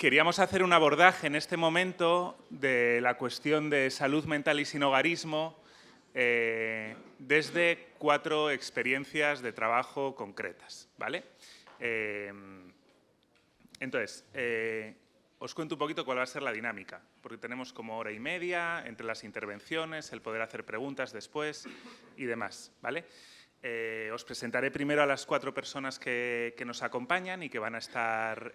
queríamos hacer un abordaje en este momento de la cuestión de salud mental y sinhogarismo desde 4 experiencias de trabajo concretas, ¿vale? Entonces, os cuento un poquito cuál va a ser la dinámica, porque tenemos como hora y media entre las intervenciones, el poder hacer preguntas después y demás, ¿vale? Os presentaré primero a las 4 personas que nos acompañan y que van a estar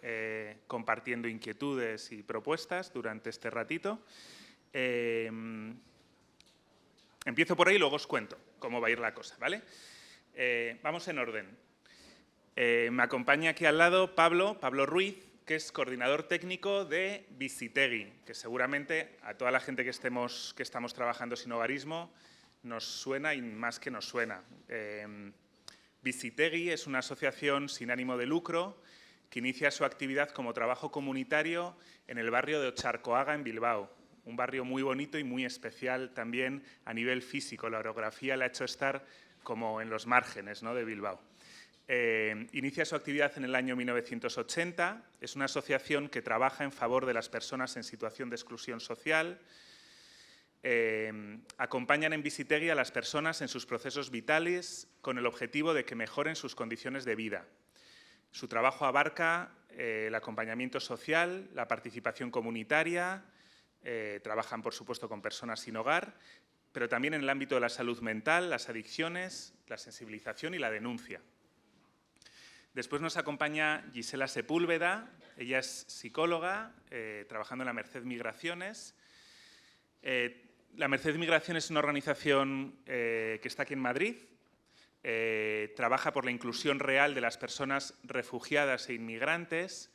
compartiendo inquietudes y propuestas durante este ratito. Empiezo por ahí y luego os cuento cómo va a ir la cosa, ¿vale? Vamos en orden. Me acompaña aquí al lado Pablo Ruiz, que es coordinador técnico de Bizitegui, que seguramente a toda la gente que estamos trabajando sinhogarismo nos suena y más que nos suena. Bizitegui es una asociación sin ánimo de lucro que inicia su actividad como trabajo comunitario en el barrio de Otxarkoaga, en Bilbao. Un barrio muy bonito y muy especial también a nivel físico. La orografía le ha hecho estar como en los márgenes, ¿no?, de Bilbao. Inicia su actividad en el año 1980. Es una asociación que trabaja en favor de las personas en situación de exclusión social. Acompañan en Bizitegui a las personas en sus procesos vitales con el objetivo de que mejoren sus condiciones de vida. Su trabajo abarca el acompañamiento social, la participación comunitaria, trabajan, por supuesto, con personas sin hogar, pero también en el ámbito de la salud mental, las adicciones, la sensibilización y la denuncia. Después nos acompaña Gisela Sepúlveda. Ella es psicóloga, trabajando en la Merced Migraciones. La Merced Migraciones es una organización que está aquí en Madrid. Trabaja por la inclusión real de las personas refugiadas e inmigrantes.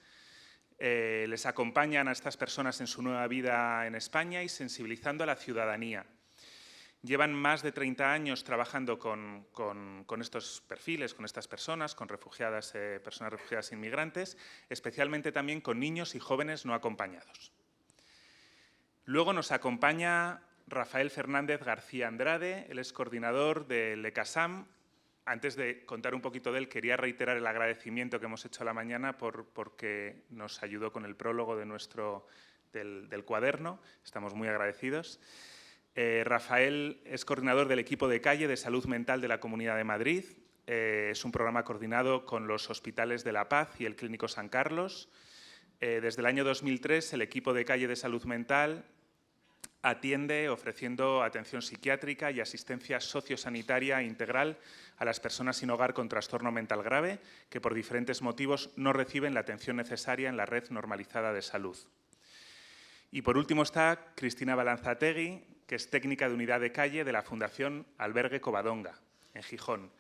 Les acompañan a estas personas en su nueva vida en España y sensibilizando a la ciudadanía. Llevan más de 30 años trabajando con estos perfiles, con estas personas, con personas refugiadas e inmigrantes, especialmente también con niños y jóvenes no acompañados. Luego nos acompaña Rafael Fernández García Andrade, él es coordinador del ECASAM. Antes de contar un poquito de él, quería reiterar el agradecimiento que hemos hecho a la mañana porque nos ayudó con el prólogo del cuaderno. Estamos muy agradecidos. Rafael es coordinador del equipo de calle de salud mental de la Comunidad de Madrid. Es un programa coordinado con los Hospitales de la Paz y el Clínico San Carlos. Desde el año 2003, el equipo de calle de salud mental atiende ofreciendo atención psiquiátrica y asistencia sociosanitaria integral a las personas sin hogar con trastorno mental grave que por diferentes motivos no reciben la atención necesaria en la red normalizada de salud. Y por último está Cristina Balanzategui, que es técnica de unidad de calle de la Fundación Albergue Covadonga, en Gijón.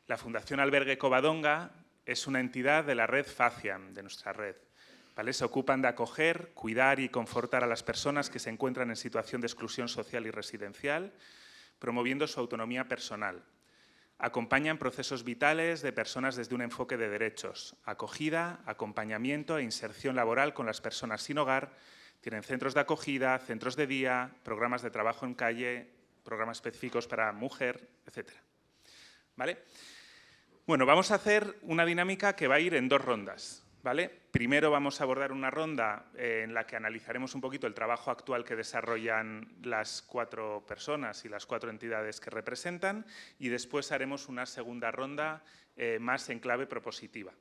La Fundación Albergue Covadonga es una entidad de la red FACIAM, de nuestra red. ¿Vale? Se ocupan de acoger, cuidar y confortar a las personas que se encuentran en situación de exclusión social y residencial, promoviendo su autonomía personal. Acompañan procesos vitales de personas desde un enfoque de derechos, acogida, acompañamiento e inserción laboral con las personas sin hogar. Tienen centros de acogida, centros de día, programas de trabajo en calle, programas específicos para mujer, etc. ¿Vale? Bueno, vamos a hacer una dinámica que va a ir en 2 rondas. ¿Vale? Primero vamos a abordar una ronda en la que analizaremos un poquito el trabajo actual que desarrollan las 4 personas y las 4 entidades que representan y después haremos una segunda ronda más en clave propositiva.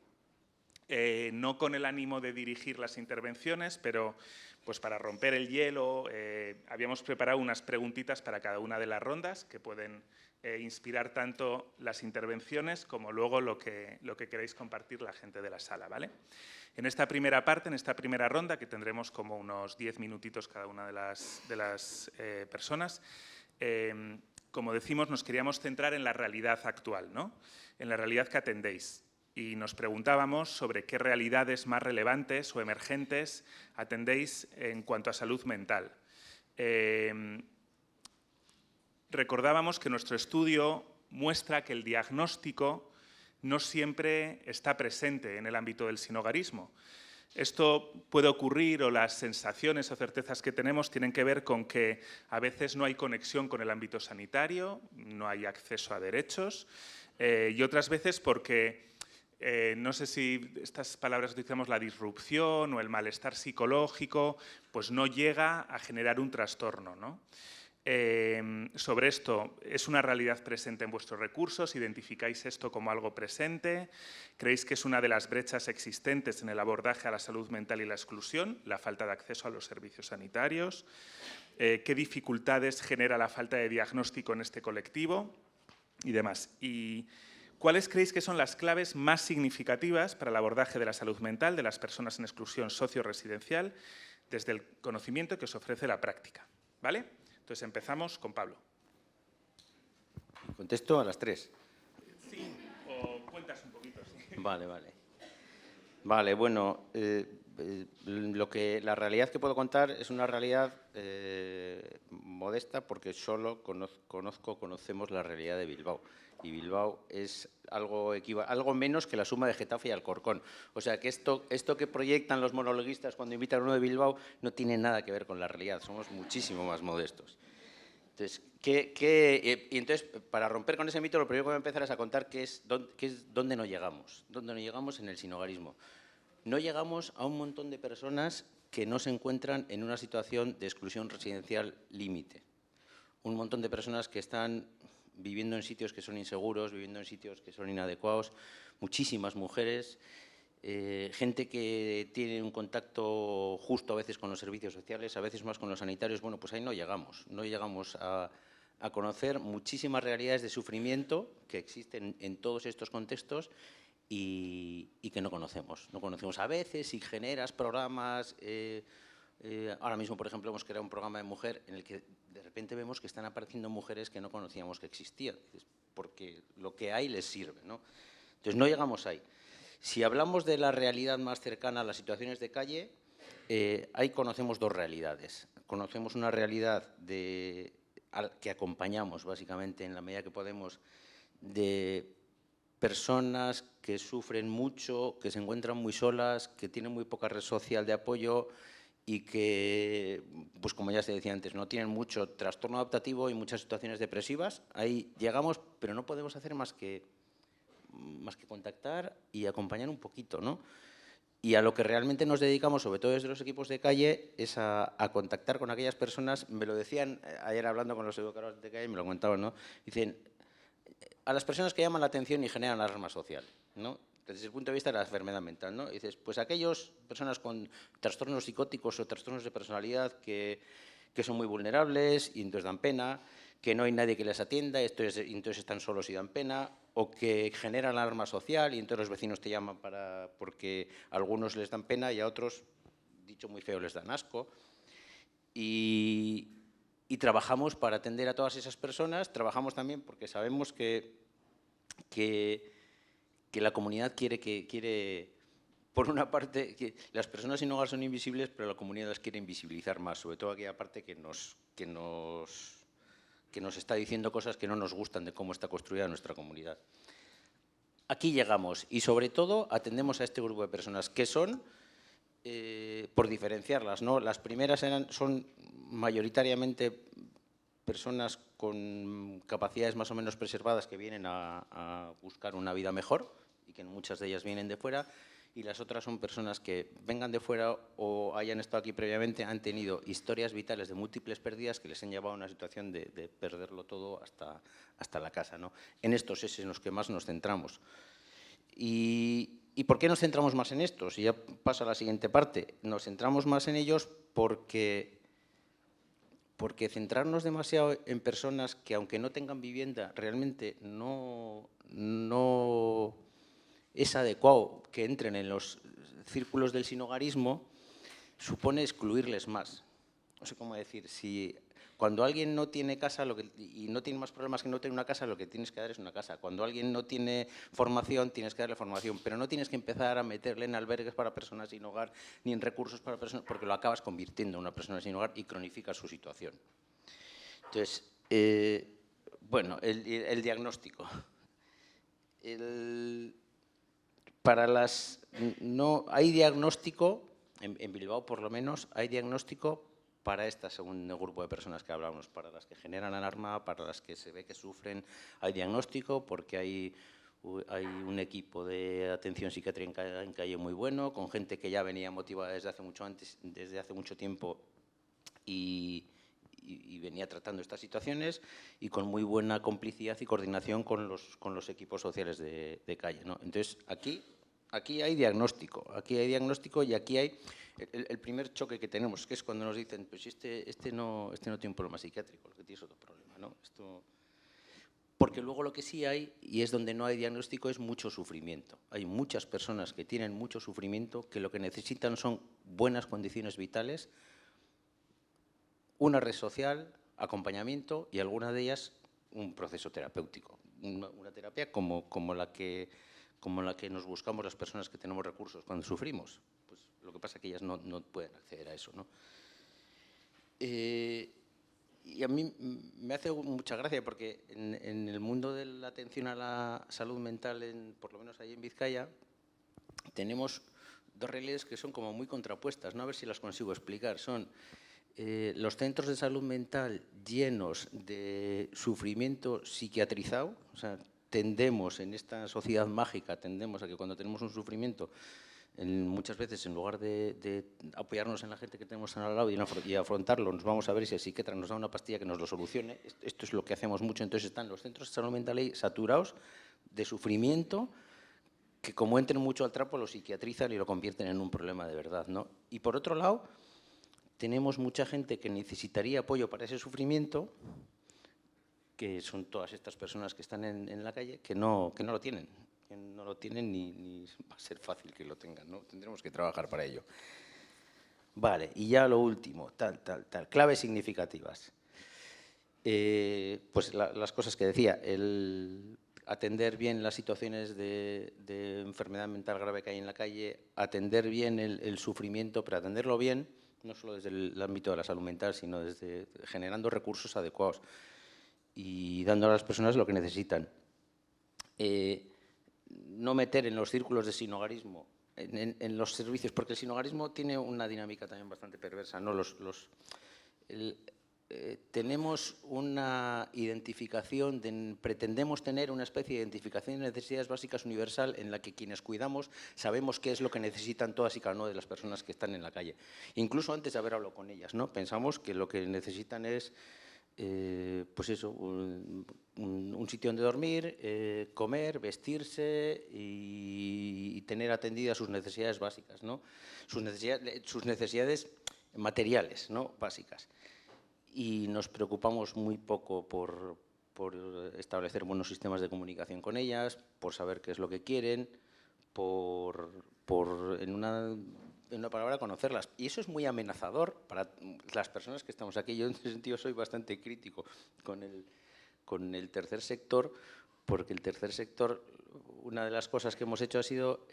No con el ánimo de dirigir las intervenciones, pero pues para romper el hielo habíamos preparado unas preguntitas para cada una de las rondas que pueden inspirar tanto las intervenciones como luego lo que queréis compartir la gente de la sala, ¿vale? En esta primera parte, en esta primera ronda, que tendremos como unos 10 minutitos cada una de las personas, como decimos, nos queríamos centrar en la realidad actual, ¿no? En la realidad que atendéis. Y nos preguntábamos sobre qué realidades más relevantes o emergentes atendéis en cuanto a salud mental. Recordábamos que nuestro estudio muestra que el diagnóstico no siempre está presente en el ámbito del sinhogarismo. Esto puede ocurrir o las sensaciones o certezas que tenemos tienen que ver con que a veces no hay conexión con el ámbito sanitario, no hay acceso a derechos y otras veces porque no sé si estas palabras utilizamos, la disrupción o el malestar psicológico, pues no llega a generar un trastorno, ¿no? Sobre esto, ¿es una realidad presente en vuestros recursos? ¿Identificáis esto como algo presente? ¿Creéis que es una de las brechas existentes en el abordaje a la salud mental y la exclusión, la falta de acceso a los servicios sanitarios? ¿Qué dificultades genera la falta de diagnóstico en este colectivo? Y demás. ¿Y cuáles creéis que son las claves más significativas para el abordaje de la salud mental de las personas en exclusión socio-residencial desde el conocimiento que os ofrece la práctica? ¿Vale? Entonces empezamos con Pablo. ¿Contesto a las 3? Sí, o cuentas un poquito. Sí. Vale. Vale, bueno, la realidad que puedo contar es una realidad modesta porque solo conocemos la realidad de Bilbao. Y Bilbao es algo menos que la suma de Getafe y Alcorcón. O sea, que esto que proyectan los monologuistas cuando invitan a uno de Bilbao no tiene nada que ver con la realidad. Somos muchísimo más modestos. Entonces, entonces, para romper con ese mito, lo primero que voy a empezar es a contar dónde no llegamos. ¿Dónde no llegamos? En el sinhogarismo. No llegamos a un montón de personas que no se encuentran en una situación de exclusión residencial límite. Un montón de personas que están viviendo en sitios que son inseguros, viviendo en sitios que son inadecuados, muchísimas mujeres, gente que tiene un contacto justo a veces con los servicios sociales, a veces más con los sanitarios. Bueno, pues ahí no llegamos a conocer muchísimas realidades de sufrimiento que existen en todos estos contextos y que no conocemos. No conocemos a veces si generas programas. Ahora mismo, por ejemplo, hemos creado un programa de mujer en el que de repente vemos que están apareciendo mujeres que no conocíamos que existían, porque lo que hay les sirve, ¿no? Entonces, no llegamos ahí. Si hablamos de la realidad más cercana a las situaciones de calle, ahí conocemos dos realidades. Conocemos una realidad que acompañamos, básicamente, en la medida que podemos, de personas que sufren mucho, que se encuentran muy solas, que tienen muy poca red social de apoyo y que, pues como ya se decía antes, no tienen mucho trastorno adaptativo y muchas situaciones depresivas. Ahí llegamos, pero no podemos hacer más que contactar y acompañar un poquito, ¿no? Y a lo que realmente nos dedicamos, sobre todo desde los equipos de calle, es a contactar con aquellas personas. Me lo decían ayer hablando con los educadores de calle, me lo comentaban, ¿no? Dicen, a las personas que llaman la atención y generan alarma social, ¿no? Desde el punto de vista de la enfermedad mental, ¿no? Y dices, pues aquellas personas con trastornos psicóticos o trastornos de personalidad que son muy vulnerables y entonces dan pena, que no hay nadie que les atienda, entonces están solos y dan pena, o que generan alarma social y entonces los vecinos te llaman porque a algunos les dan pena y a otros, dicho muy feo, les dan asco. Y trabajamos para atender a todas esas personas. Trabajamos también porque sabemos que la comunidad quiere, por una parte, que las personas sin hogar son invisibles, pero la comunidad las quiere invisibilizar más, sobre todo aquella parte que nos está diciendo cosas que no nos gustan de cómo está construida nuestra comunidad. Aquí llegamos y, sobre todo, atendemos a este grupo de personas que son, por diferenciarlas, ¿no? Las primeras son mayoritariamente personas con capacidades más o menos preservadas que vienen a buscar una vida mejor y que muchas de ellas vienen de fuera, y las otras son personas que vengan de fuera o hayan estado aquí previamente, han tenido historias vitales de múltiples pérdidas que les han llevado a una situación de perderlo todo hasta la casa, ¿no? En estos es en los que más nos centramos. ¿Y por qué nos centramos más en estos? Y ya paso a la siguiente parte. Nos centramos más en ellos porque centrarnos demasiado en personas que, aunque no tengan vivienda, realmente no es adecuado que entren en los círculos del sinhogarismo, supone excluirles más. No sé cómo decir, cuando alguien no tiene casa y no tiene más problemas que no tener una casa, lo que tienes que dar es una casa. Cuando alguien no tiene formación, tienes que darle formación, pero no tienes que empezar a meterle en albergues para personas sin hogar ni en recursos para personas, porque lo acabas convirtiendo en una persona sin hogar y cronificas su situación. Entonces, bueno, el diagnóstico. Hay diagnóstico, en Bilbao por lo menos, hay diagnóstico para este segundo grupo de personas que hablamos, para las que generan alarma, para las que se ve que sufren. Hay diagnóstico porque hay Hay un equipo de atención psiquiátrica en calle muy bueno, con gente que ya venía motivada desde hace mucho tiempo y venía tratando estas situaciones, y con muy buena complicidad y coordinación con los equipos sociales de calle, ¿no? Entonces, aquí hay diagnóstico, y aquí hay el primer choque que tenemos, que es cuando nos dicen, pues este no tiene un problema psiquiátrico, lo que tiene es otro problema, ¿no? Porque luego lo que sí hay, y es donde no hay diagnóstico, es mucho sufrimiento. Hay muchas personas que tienen mucho sufrimiento, que lo que necesitan son buenas condiciones vitales, una red social, acompañamiento y alguna de ellas un proceso terapéutico. Una terapia como la que nos buscamos las personas que tenemos recursos cuando sufrimos. Pues lo que pasa es que ellas no pueden acceder a eso, ¿no? Y a mí me hace mucha gracia porque en el mundo de la atención a la salud mental, por lo menos ahí en Vizcaya, tenemos dos realidades que son como muy contrapuestas, ¿no? A ver si las consigo explicar. Son los centros de salud mental llenos de sufrimiento psiquiatrizado, o sea, tendemos en esta sociedad mágica, tendemos a que cuando tenemos un sufrimiento, muchas veces en lugar de apoyarnos en la gente que tenemos al lado y afrontarlo, nos vamos a ver si el psiquiatra nos da una pastilla que nos lo solucione. Esto es lo que hacemos mucho. Entonces están los centros de salud mental ahí saturados de sufrimiento, que como entren mucho al trapo lo psiquiatrizan y lo convierten en un problema de verdad, ¿no? Y por otro lado, tenemos mucha gente que necesitaría apoyo para ese sufrimiento, que son todas estas personas que están en la calle, que no lo tienen. Que no lo tienen ni va a ser fácil que lo tengan, ¿no? Tendremos que trabajar para ello. Vale, y ya lo último, claves significativas. Pues las cosas que decía, el atender bien las situaciones de enfermedad mental grave que hay en la calle, atender bien el sufrimiento, pero atenderlo bien, no solo desde el ámbito de la salud mental, sino desde generando recursos adecuados y dando a las personas lo que necesitan. No meter en los círculos de sinhogarismo, en los servicios, porque el sinhogarismo tiene una dinámica también bastante perversa, ¿no? Tenemos una identificación, pretendemos tener una especie de identificación de necesidades básicas universal en la que quienes cuidamos sabemos qué es lo que necesitan todas y cada una de las personas que están en la calle. Incluso antes de haber hablado con ellas, ¿no? Pensamos que lo que necesitan es pues eso, un sitio donde dormir, comer, vestirse y tener atendidas sus necesidades básicas, ¿no? Sus necesidades materiales, ¿no? Básicas. Y nos preocupamos muy poco por establecer buenos sistemas de comunicación con ellas, por saber qué es lo que quieren, en una palabra, conocerlas. Y eso es muy amenazador para las personas que estamos aquí. Yo en ese sentido soy bastante crítico con el tercer sector, porque el tercer sector, una de las cosas que hemos hecho ha sido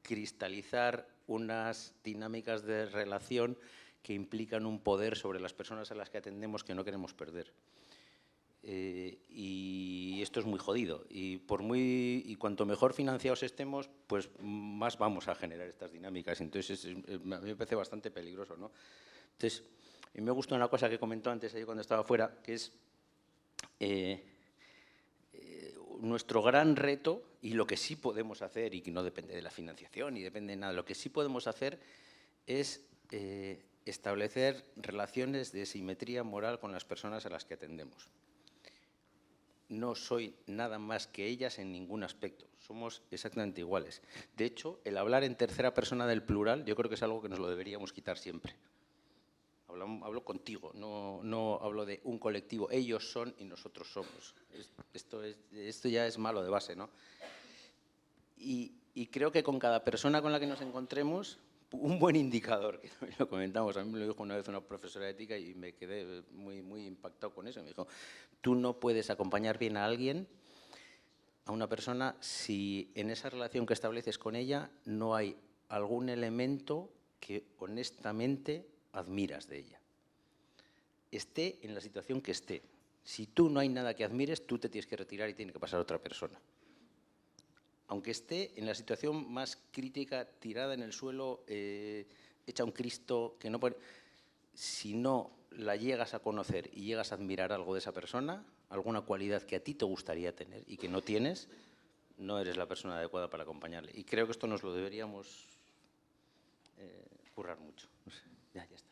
cristalizar unas dinámicas de relación que implican un poder sobre las personas a las que atendemos que no queremos perder. Y esto es muy jodido. Y cuanto mejor financiados estemos, pues más vamos a generar estas dinámicas. Entonces, a mí me parece bastante peligroso, ¿no? Entonces, a mí me gustó una cosa que comentó antes ahí cuando estaba fuera, que es nuestro gran reto, y lo que sí podemos hacer, y que no depende de la financiación, ni depende de nada, lo que sí podemos hacer es establecer relaciones de simetría moral con las personas a las que atendemos. No soy nada más que ellas en ningún aspecto, somos exactamente iguales. De hecho, el hablar en tercera persona del plural yo creo que es algo que nos lo deberíamos quitar siempre. Hablo contigo, no hablo de un colectivo, ellos son y nosotros somos. Esto ya es malo de base, ¿no? Y creo que con cada persona con la que nos encontremos, un buen indicador, que también lo comentamos, a mí me lo dijo una vez una profesora de ética y me quedé muy impactado con eso. Me dijo, tú no puedes acompañar bien a alguien, a una persona, si en esa relación que estableces con ella no hay algún elemento que honestamente admiras de ella. Esté en la situación que esté. Si tú no hay nada que admires, tú te tienes que retirar y tiene que pasar otra persona. Aunque esté en la situación más crítica, tirada en el suelo, hecha un Cristo, que no puede, si no la llegas a conocer y llegas a admirar algo de esa persona, alguna cualidad que a ti te gustaría tener y que no tienes, no eres la persona adecuada para acompañarle. Y creo que esto nos lo deberíamos currar mucho. No sé, ya está.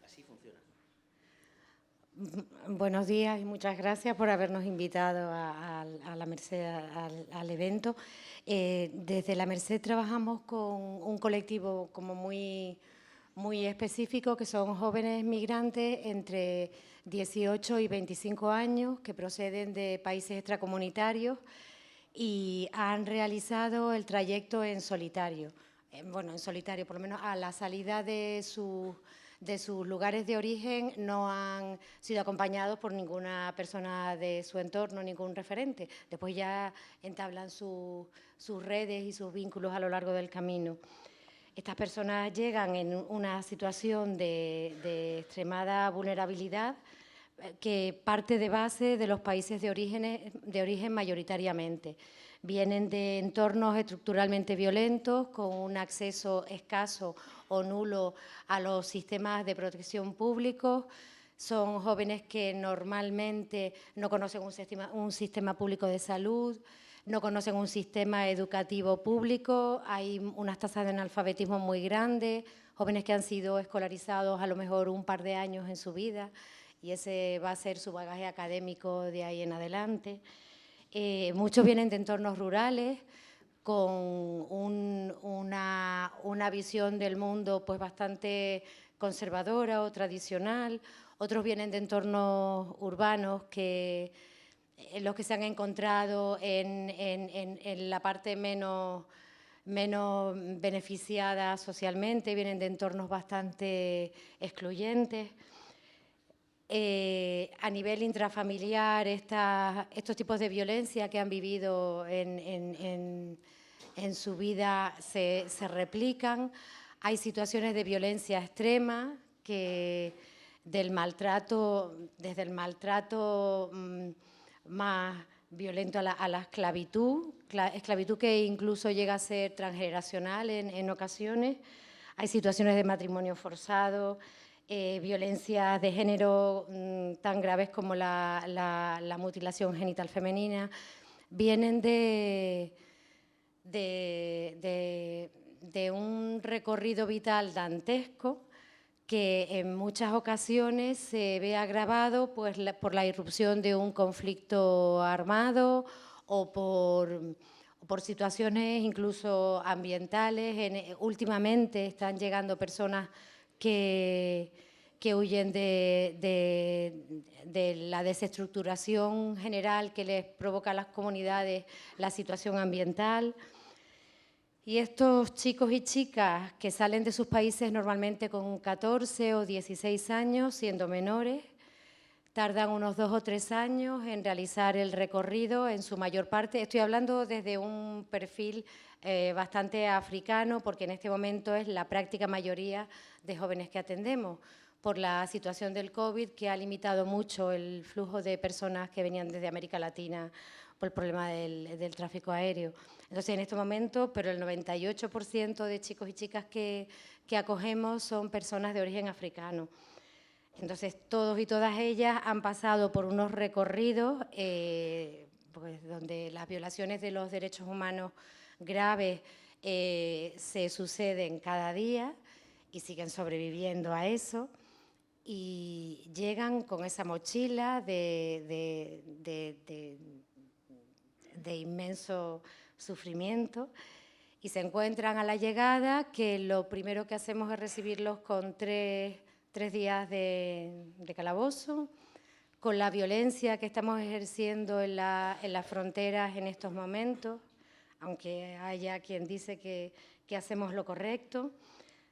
Así funciona. Buenos días y muchas gracias por habernos invitado a la Merced al evento. Desde la Merced trabajamos con un colectivo como muy específico, que son jóvenes migrantes entre 18 y 25 años que proceden de países extracomunitarios y han realizado el trayecto en solitario. Bueno, en solitario, por lo menos a la salida de sus lugares de origen no han sido acompañados por ninguna persona de su entorno, ningún referente. Después ya entablan sus redes y sus vínculos a lo largo del camino. Estas personas llegan en una situación de extremada vulnerabilidad que parte de base de los países de origen mayoritariamente. Vienen de entornos estructuralmente violentos, con un acceso escaso o nulo a los sistemas de protección públicos. Son jóvenes que normalmente no conocen un sistema público de salud, no conocen un sistema educativo público, hay unas tasas de analfabetismo muy grandes, jóvenes que han sido escolarizados a lo mejor un par de años en su vida y ese va a ser su bagaje académico de ahí en adelante. Muchos vienen de entornos rurales con una visión del mundo pues bastante conservadora o tradicional. Otros vienen de entornos urbanos que los que se han encontrado en la parte menos beneficiada socialmente, vienen de entornos bastante excluyentes. A nivel intrafamiliar, estos tipos de violencia que han vivido en su vida se replican. Hay situaciones de violencia extrema que desde el maltrato más violento a la esclavitud que incluso llega a ser transgeneracional en ocasiones. Hay situaciones de matrimonio forzado, violencias de género tan graves como la mutilación genital femenina. Vienen de un recorrido vital dantesco que en muchas ocasiones se ve agravado pues, por la irrupción de un conflicto armado o por situaciones incluso ambientales. Últimamente están llegando personas que huyen de la desestructuración general que les provoca a las comunidades la situación ambiental. Y estos chicos y chicas que salen de sus países normalmente con 14 o 16 años, siendo menores, tardan unos 2 o 3 años en realizar el recorrido, en su mayor parte. Estoy hablando desde un perfil bastante africano, porque en este momento es la práctica mayoría de jóvenes que atendemos, por la situación del COVID, que ha limitado mucho el flujo de personas que venían desde América Latina por el problema del tráfico aéreo. Entonces, en este momento, pero el 98% de chicos y chicas que acogemos son personas de origen africano. Entonces, todos y todas ellas han pasado por unos recorridos pues, donde las violaciones de los derechos humanos graves se suceden cada día y siguen sobreviviendo a eso. Y llegan con esa mochila de inmenso sufrimiento y se encuentran a la llegada que lo primero que hacemos es recibirlos con tres días de calabozo, con la violencia que estamos ejerciendo en las fronteras en estos momentos, aunque haya quien dice que hacemos lo correcto.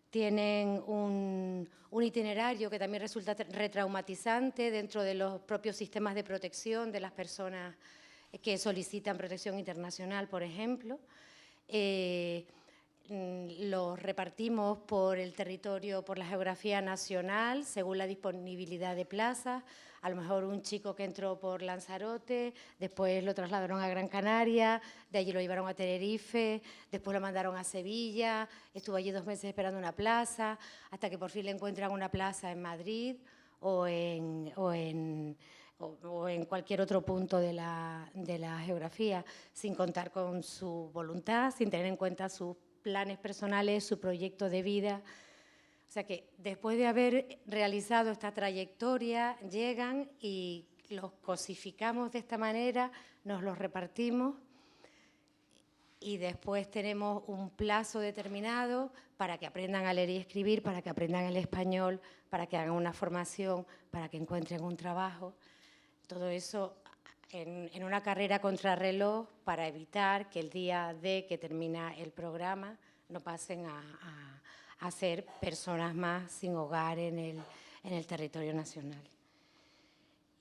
Tienen un itinerario que también resulta retraumatizante dentro de los propios sistemas de protección de las personas que solicitan protección internacional, por ejemplo. los repartimos por el territorio, por la geografía nacional, según la disponibilidad de plazas. A lo mejor un chico que entró por Lanzarote, después lo trasladaron a Gran Canaria, de allí lo llevaron a Tenerife, después lo mandaron a Sevilla, estuvo allí 2 meses esperando una plaza, hasta que por fin le encuentran una plaza en Madrid o en cualquier otro punto de la geografía, sin contar con su voluntad, sin tener en cuenta sus planes personales, su proyecto de vida. O sea que después de haber realizado esta trayectoria, llegan y los cosificamos de esta manera, nos los repartimos y después tenemos un plazo determinado para que aprendan a leer y escribir, para que aprendan el español, para que hagan una formación, para que encuentren un trabajo. Todo eso en una carrera contrarreloj para evitar que el día de que termina el programa no pasen a ser personas más sin hogar en el territorio nacional.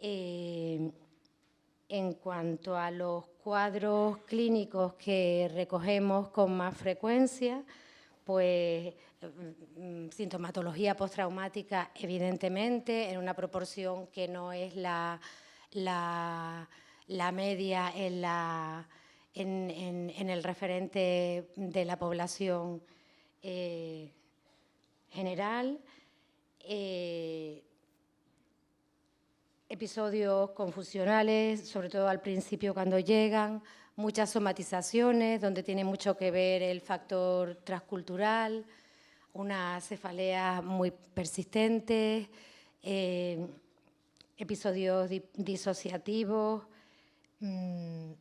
En cuanto a los cuadros clínicos que recogemos con más frecuencia, pues sintomatología postraumática, evidentemente, en una proporción que no es la media en el referente de la población general. Episodios confusionales, sobre todo al principio cuando llegan, muchas somatizaciones donde tiene mucho que ver el factor transcultural, unas cefaleas muy persistentes, episodios disociativos, en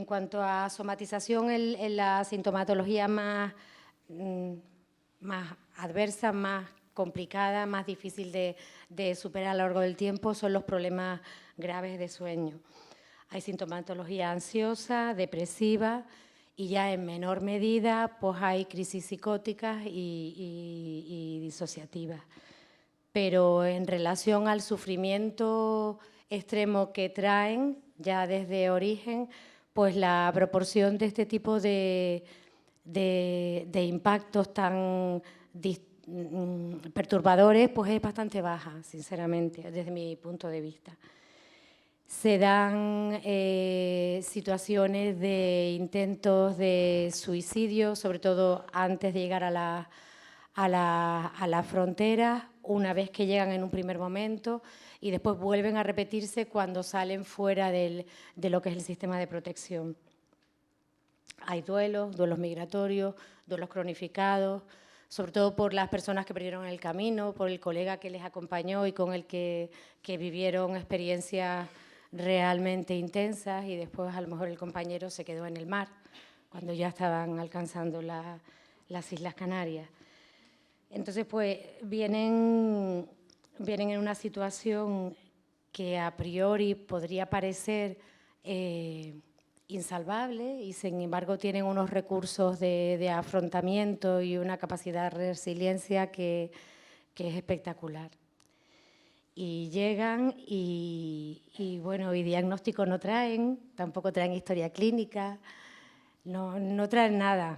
cuanto a somatización, la sintomatología más adversa, más complicada, más difícil de superar a lo largo del tiempo son los problemas graves de sueño. Hay sintomatología ansiosa, depresiva y ya en menor medida pues hay crisis psicóticas y disociativas. Pero en relación al sufrimiento extremo que traen ya desde origen, pues la proporción de este tipo de impactos tan perturbadores pues es bastante baja, sinceramente, desde mi punto de vista. Se dan situaciones de intentos de suicidio, sobre todo antes de llegar a la frontera, una vez que llegan en un primer momento, y después vuelven a repetirse cuando salen fuera de lo que es el sistema de protección. Hay duelos migratorios, duelos cronificados, sobre todo por las personas que perdieron el camino, por el colega que les acompañó y con el que vivieron experiencias realmente intensas y después a lo mejor el compañero se quedó en el mar cuando ya estaban alcanzando las Islas Canarias. Entonces, pues, vienen en una situación que a priori podría parecer insalvable y, sin embargo, tienen unos recursos de afrontamiento y una capacidad de resiliencia que es espectacular. Y llegan y bueno, y diagnóstico no traen, tampoco traen historia clínica, no traen nada.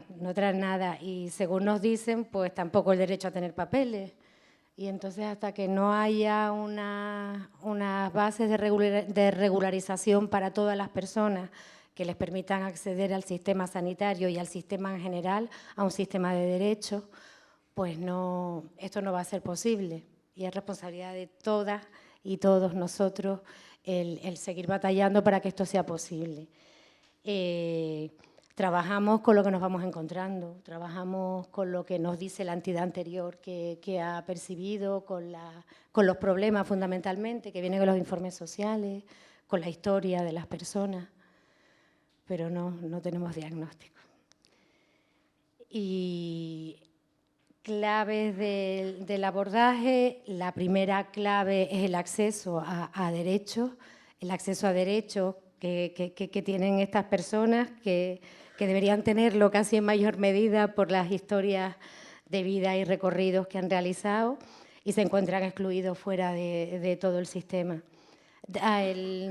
Y según nos dicen, pues tampoco el derecho a tener papeles. Y entonces hasta que no haya unas bases de regularización para todas las personas que les permitan acceder al sistema sanitario y al sistema en general, a un sistema de derechos, pues esto no va a ser posible. Y es responsabilidad de todas y todos nosotros el seguir batallando para que esto sea posible. Trabajamos con lo que nos vamos encontrando, trabajamos con lo que nos dice la entidad anterior que ha percibido, con los problemas fundamentalmente que vienen de los informes sociales, con la historia de las personas, pero no tenemos diagnóstico. Y claves del abordaje, la primera clave es el acceso a derechos, que tienen estas personas, que deberían tenerlo casi en mayor medida por las historias de vida y recorridos que han realizado y se encuentran excluidos fuera de todo el sistema.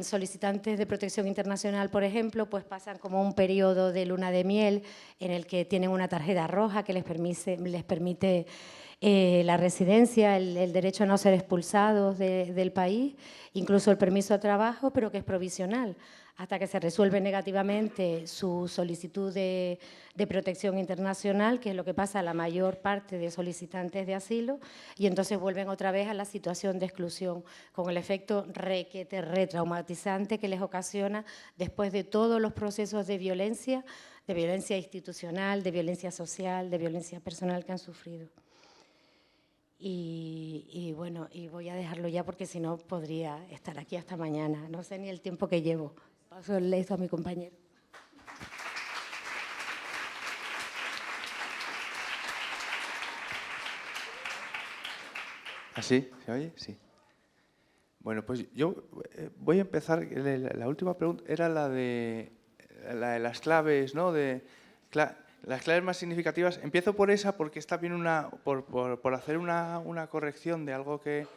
Solicitantes de protección internacional, por ejemplo, pues pasan como un periodo de luna de miel en el que tienen una tarjeta roja que les permite la residencia, el derecho a no ser expulsados del país, incluso el permiso de trabajo, pero que es provisional, hasta que se resuelve negativamente su solicitud de protección internacional, que es lo que pasa a la mayor parte de solicitantes de asilo, y entonces vuelven otra vez a la situación de exclusión, con el efecto retraumatizante que les ocasiona después de todos los procesos de violencia institucional, de violencia social, de violencia personal que han sufrido. Y bueno, y voy a dejarlo ya porque si no podría estar aquí hasta mañana. No sé ni el tiempo que llevo. Paso esto a mi compañero. ¿Así? ¿Se oye? Sí. Bueno, pues yo voy a empezar. La última pregunta era la de las claves, ¿no? Las claves más significativas. Empiezo por esa porque está bien por hacer una corrección de algo que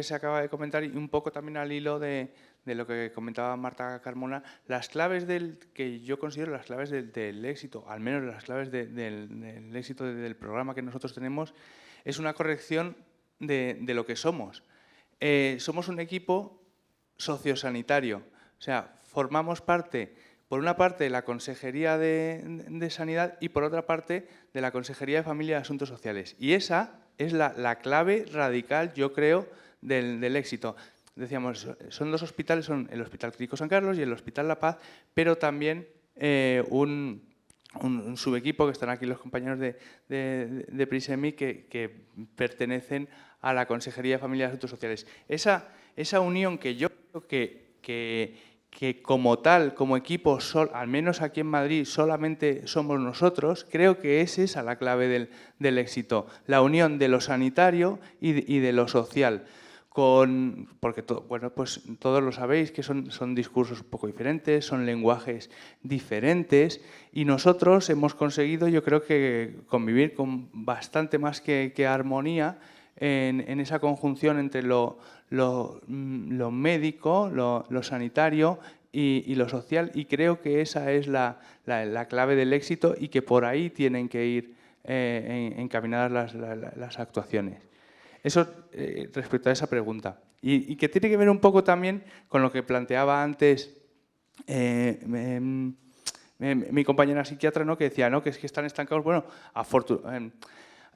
se acaba de comentar y un poco también al hilo de lo que comentaba Marta Carmona. Las claves que yo considero las claves del éxito, al menos las claves del éxito del programa que nosotros tenemos, es una corrección de lo que somos. Somos un equipo sociosanitario, o sea, formamos parte, por una parte, de la Consejería de Sanidad y, por otra parte, de la Consejería de Familia y Asuntos Sociales. Y esa es la clave radical, yo creo, del éxito. Decíamos, son dos hospitales, son el Hospital Clínico San Carlos y el Hospital La Paz, pero también un subequipo, que están aquí los compañeros de Prisemi, que pertenecen a la Consejería de Familia y Asuntos Sociales. Esa unión que yo creo que como tal, como equipo, al menos aquí en Madrid, solamente somos nosotros, creo que es esa la clave del éxito, la unión de lo sanitario y de lo social. Porque bueno, pues todos lo sabéis, que son discursos un poco diferentes, son lenguajes diferentes, y nosotros hemos conseguido, yo creo que convivir con bastante más que armonía en esa conjunción entre lo médico, lo sanitario y lo social, y creo que esa es la clave del éxito y que por ahí tienen que ir encaminadas las actuaciones. Eso respecto a esa pregunta. Y que tiene que ver un poco también con lo que planteaba antes mi compañera psiquiatra, ¿no? Que decía, ¿no?, que es que están estancados. Bueno,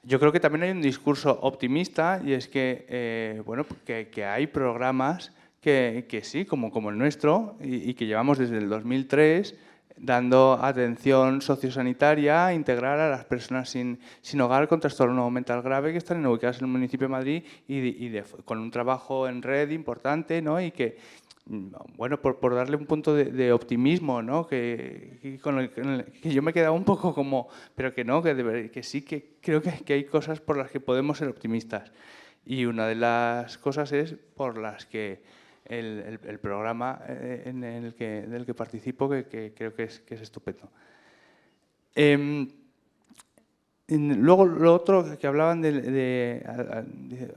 yo creo que también hay un discurso optimista, y es que, bueno, que hay programas que sí, como el nuestro, y que llevamos desde el 2003, dando atención sociosanitaria integral a las personas sin hogar con trastorno mental grave que están ubicadas en el municipio de Madrid con un trabajo en red importante, ¿no? Y que, bueno, por darle un punto de optimismo, ¿no? Con el que yo me he quedado un poco como, pero que no, que sí, que creo que hay cosas por las que podemos ser optimistas. Y una de las cosas es por las que el programa del que participo, que creo que es estupendo. Luego, lo otro que hablaban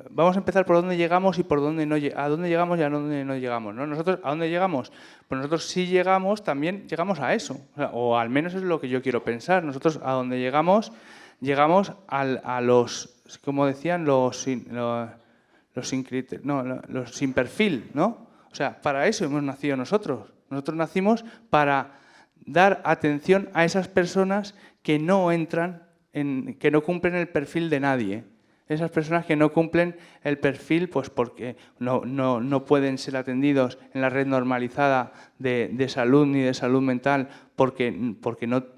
vamos a empezar por dónde llegamos y por dónde no, a dónde llegamos y a dónde no llegamos, ¿no? Nosotros, ¿a dónde llegamos? Pues nosotros sí llegamos, también llegamos a eso, o al menos es lo que yo quiero pensar. Nosotros a dónde llegamos a los, como decían, los sin perfil, ¿no? O sea, para eso hemos nacido nosotros. Nosotros nacimos para dar atención a esas personas que no que no cumplen el perfil de nadie. Esas personas que no cumplen el perfil, pues porque no pueden ser atendidos en la red normalizada de salud ni de salud mental, porque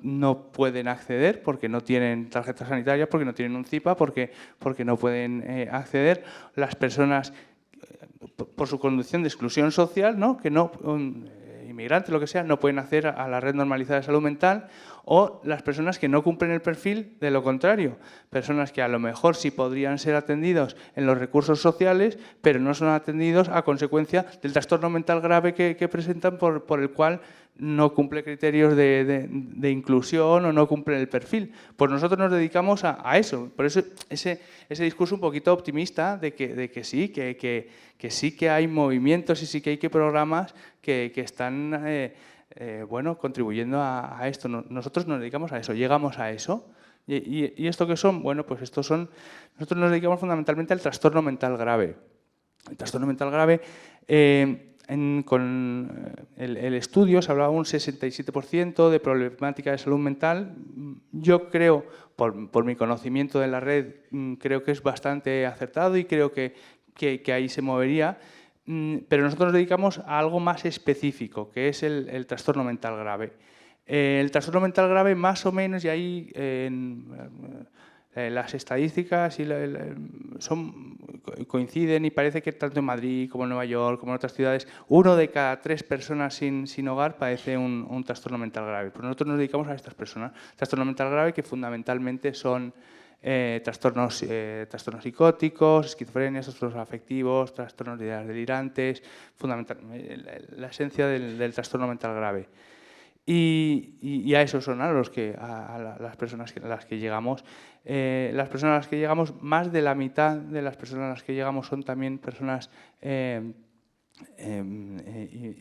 no pueden acceder, porque no tienen tarjeta sanitaria, porque no tienen un CIPA, porque no pueden acceder. Las personas, por su condición de exclusión social, ¿no?, que inmigrantes, lo que sea, no pueden acceder a la red normalizada de salud mental, o las personas que no cumplen el perfil de lo contrario, personas que a lo mejor sí podrían ser atendidos en los recursos sociales, pero no son atendidos a consecuencia del trastorno mental grave que presentan, por el cual no cumple criterios de inclusión o no cumple el perfil. Pues nosotros nos dedicamos a eso. Por eso ese discurso un poquito optimista de que sí, que sí que hay movimientos y sí que hay programas que están bueno, contribuyendo a esto. Nosotros nos dedicamos a eso, llegamos a eso. ¿Y esto qué son? Bueno, pues nosotros nos dedicamos fundamentalmente al trastorno mental grave. El trastorno mental grave, con el estudio se hablaba un 67% de problemática de salud mental. Yo creo, por mi conocimiento de la red, creo que es bastante acertado y creo que ahí se movería. Pero nosotros nos dedicamos a algo más específico, que es el trastorno mental grave. El trastorno mental grave, más o menos, y ahí las estadísticas coinciden y parece que tanto en Madrid como en Nueva York como en otras ciudades, 1 de cada 3 personas sin hogar padece un trastorno mental grave. Pues nosotros nos dedicamos a estas personas. Trastorno mental grave que fundamentalmente son trastornos psicóticos, esquizofrenias, trastornos afectivos, trastornos de ideas delirantes, la esencia del trastorno mental grave. Y a esos son a las personas a las que llegamos. Las personas a las que llegamos, más de la mitad de las personas a las que llegamos son también personas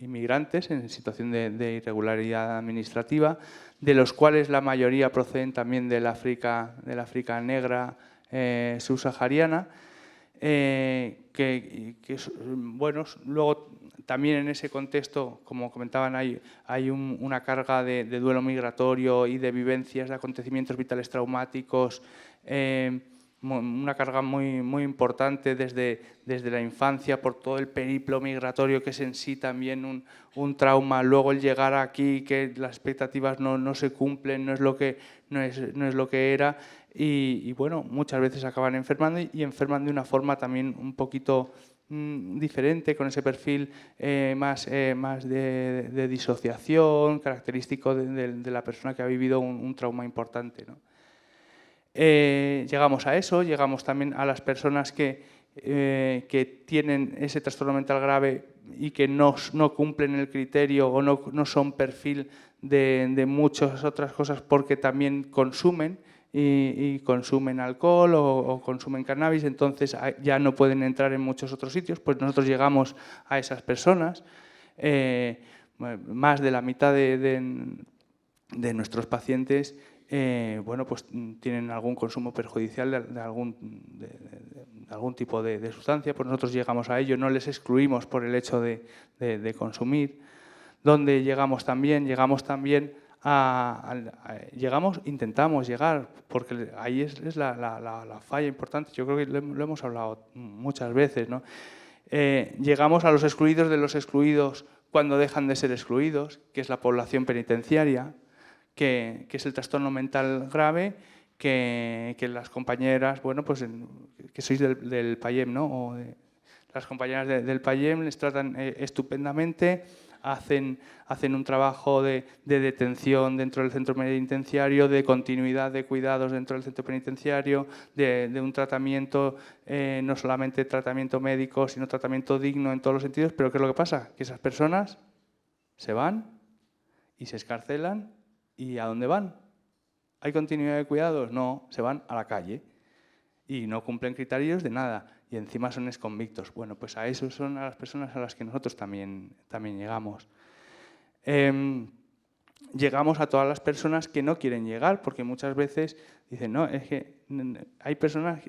inmigrantes en situación de irregularidad administrativa, de los cuales la mayoría proceden también del África negra subsahariana, bueno, luego también en ese contexto, como comentaban, hay una carga de duelo migratorio y de vivencias de acontecimientos vitales traumáticos, una carga muy importante desde la infancia por todo el periplo migratorio que es en sí también un trauma. Luego el llegar aquí, que las expectativas no se cumplen, no es lo que era. Y bueno, muchas veces acaban enfermando y enferman de una forma también un poquito diferente, con ese perfil más de disociación, característico de la persona que ha vivido un trauma importante, ¿no? Llegamos a eso, llegamos también a las personas que tienen ese trastorno mental grave y que no cumplen el criterio o no son perfil de muchas otras cosas porque también consumen y consumen alcohol o consumen cannabis, entonces ya no pueden entrar en muchos otros sitios. Pues nosotros llegamos a esas personas. Más de la mitad de nuestros pacientes bueno, pues tienen algún consumo perjudicial de algún tipo de sustancia, pues nosotros llegamos a ello, no les excluimos por el hecho de consumir. Donde llegamos también intentamos llegar, porque ahí es la falla importante, yo creo que lo hemos hablado muchas veces, ¿no? Llegamos a los excluidos de los excluidos cuando dejan de ser excluidos, que es la población penitenciaria, que es el trastorno mental grave, que las compañeras, bueno, pues que sois del PAIEM, ¿no? Las compañeras del PAIEM les tratan estupendamente, hacen un trabajo de detención dentro del centro penitenciario, de continuidad de cuidados dentro del centro penitenciario, de un tratamiento, no solamente tratamiento médico, sino tratamiento digno en todos los sentidos. Pero ¿qué es lo que pasa? Que esas personas se van y se excarcelan. ¿Y a dónde van? ¿Hay continuidad de cuidados? No, se van a la calle y no cumplen criterios de nada y encima son exconvictos. Bueno, pues a eso son a las personas a las que nosotros también llegamos. Llegamos a todas las personas que no quieren llegar, porque muchas veces dicen, no, es que hay personas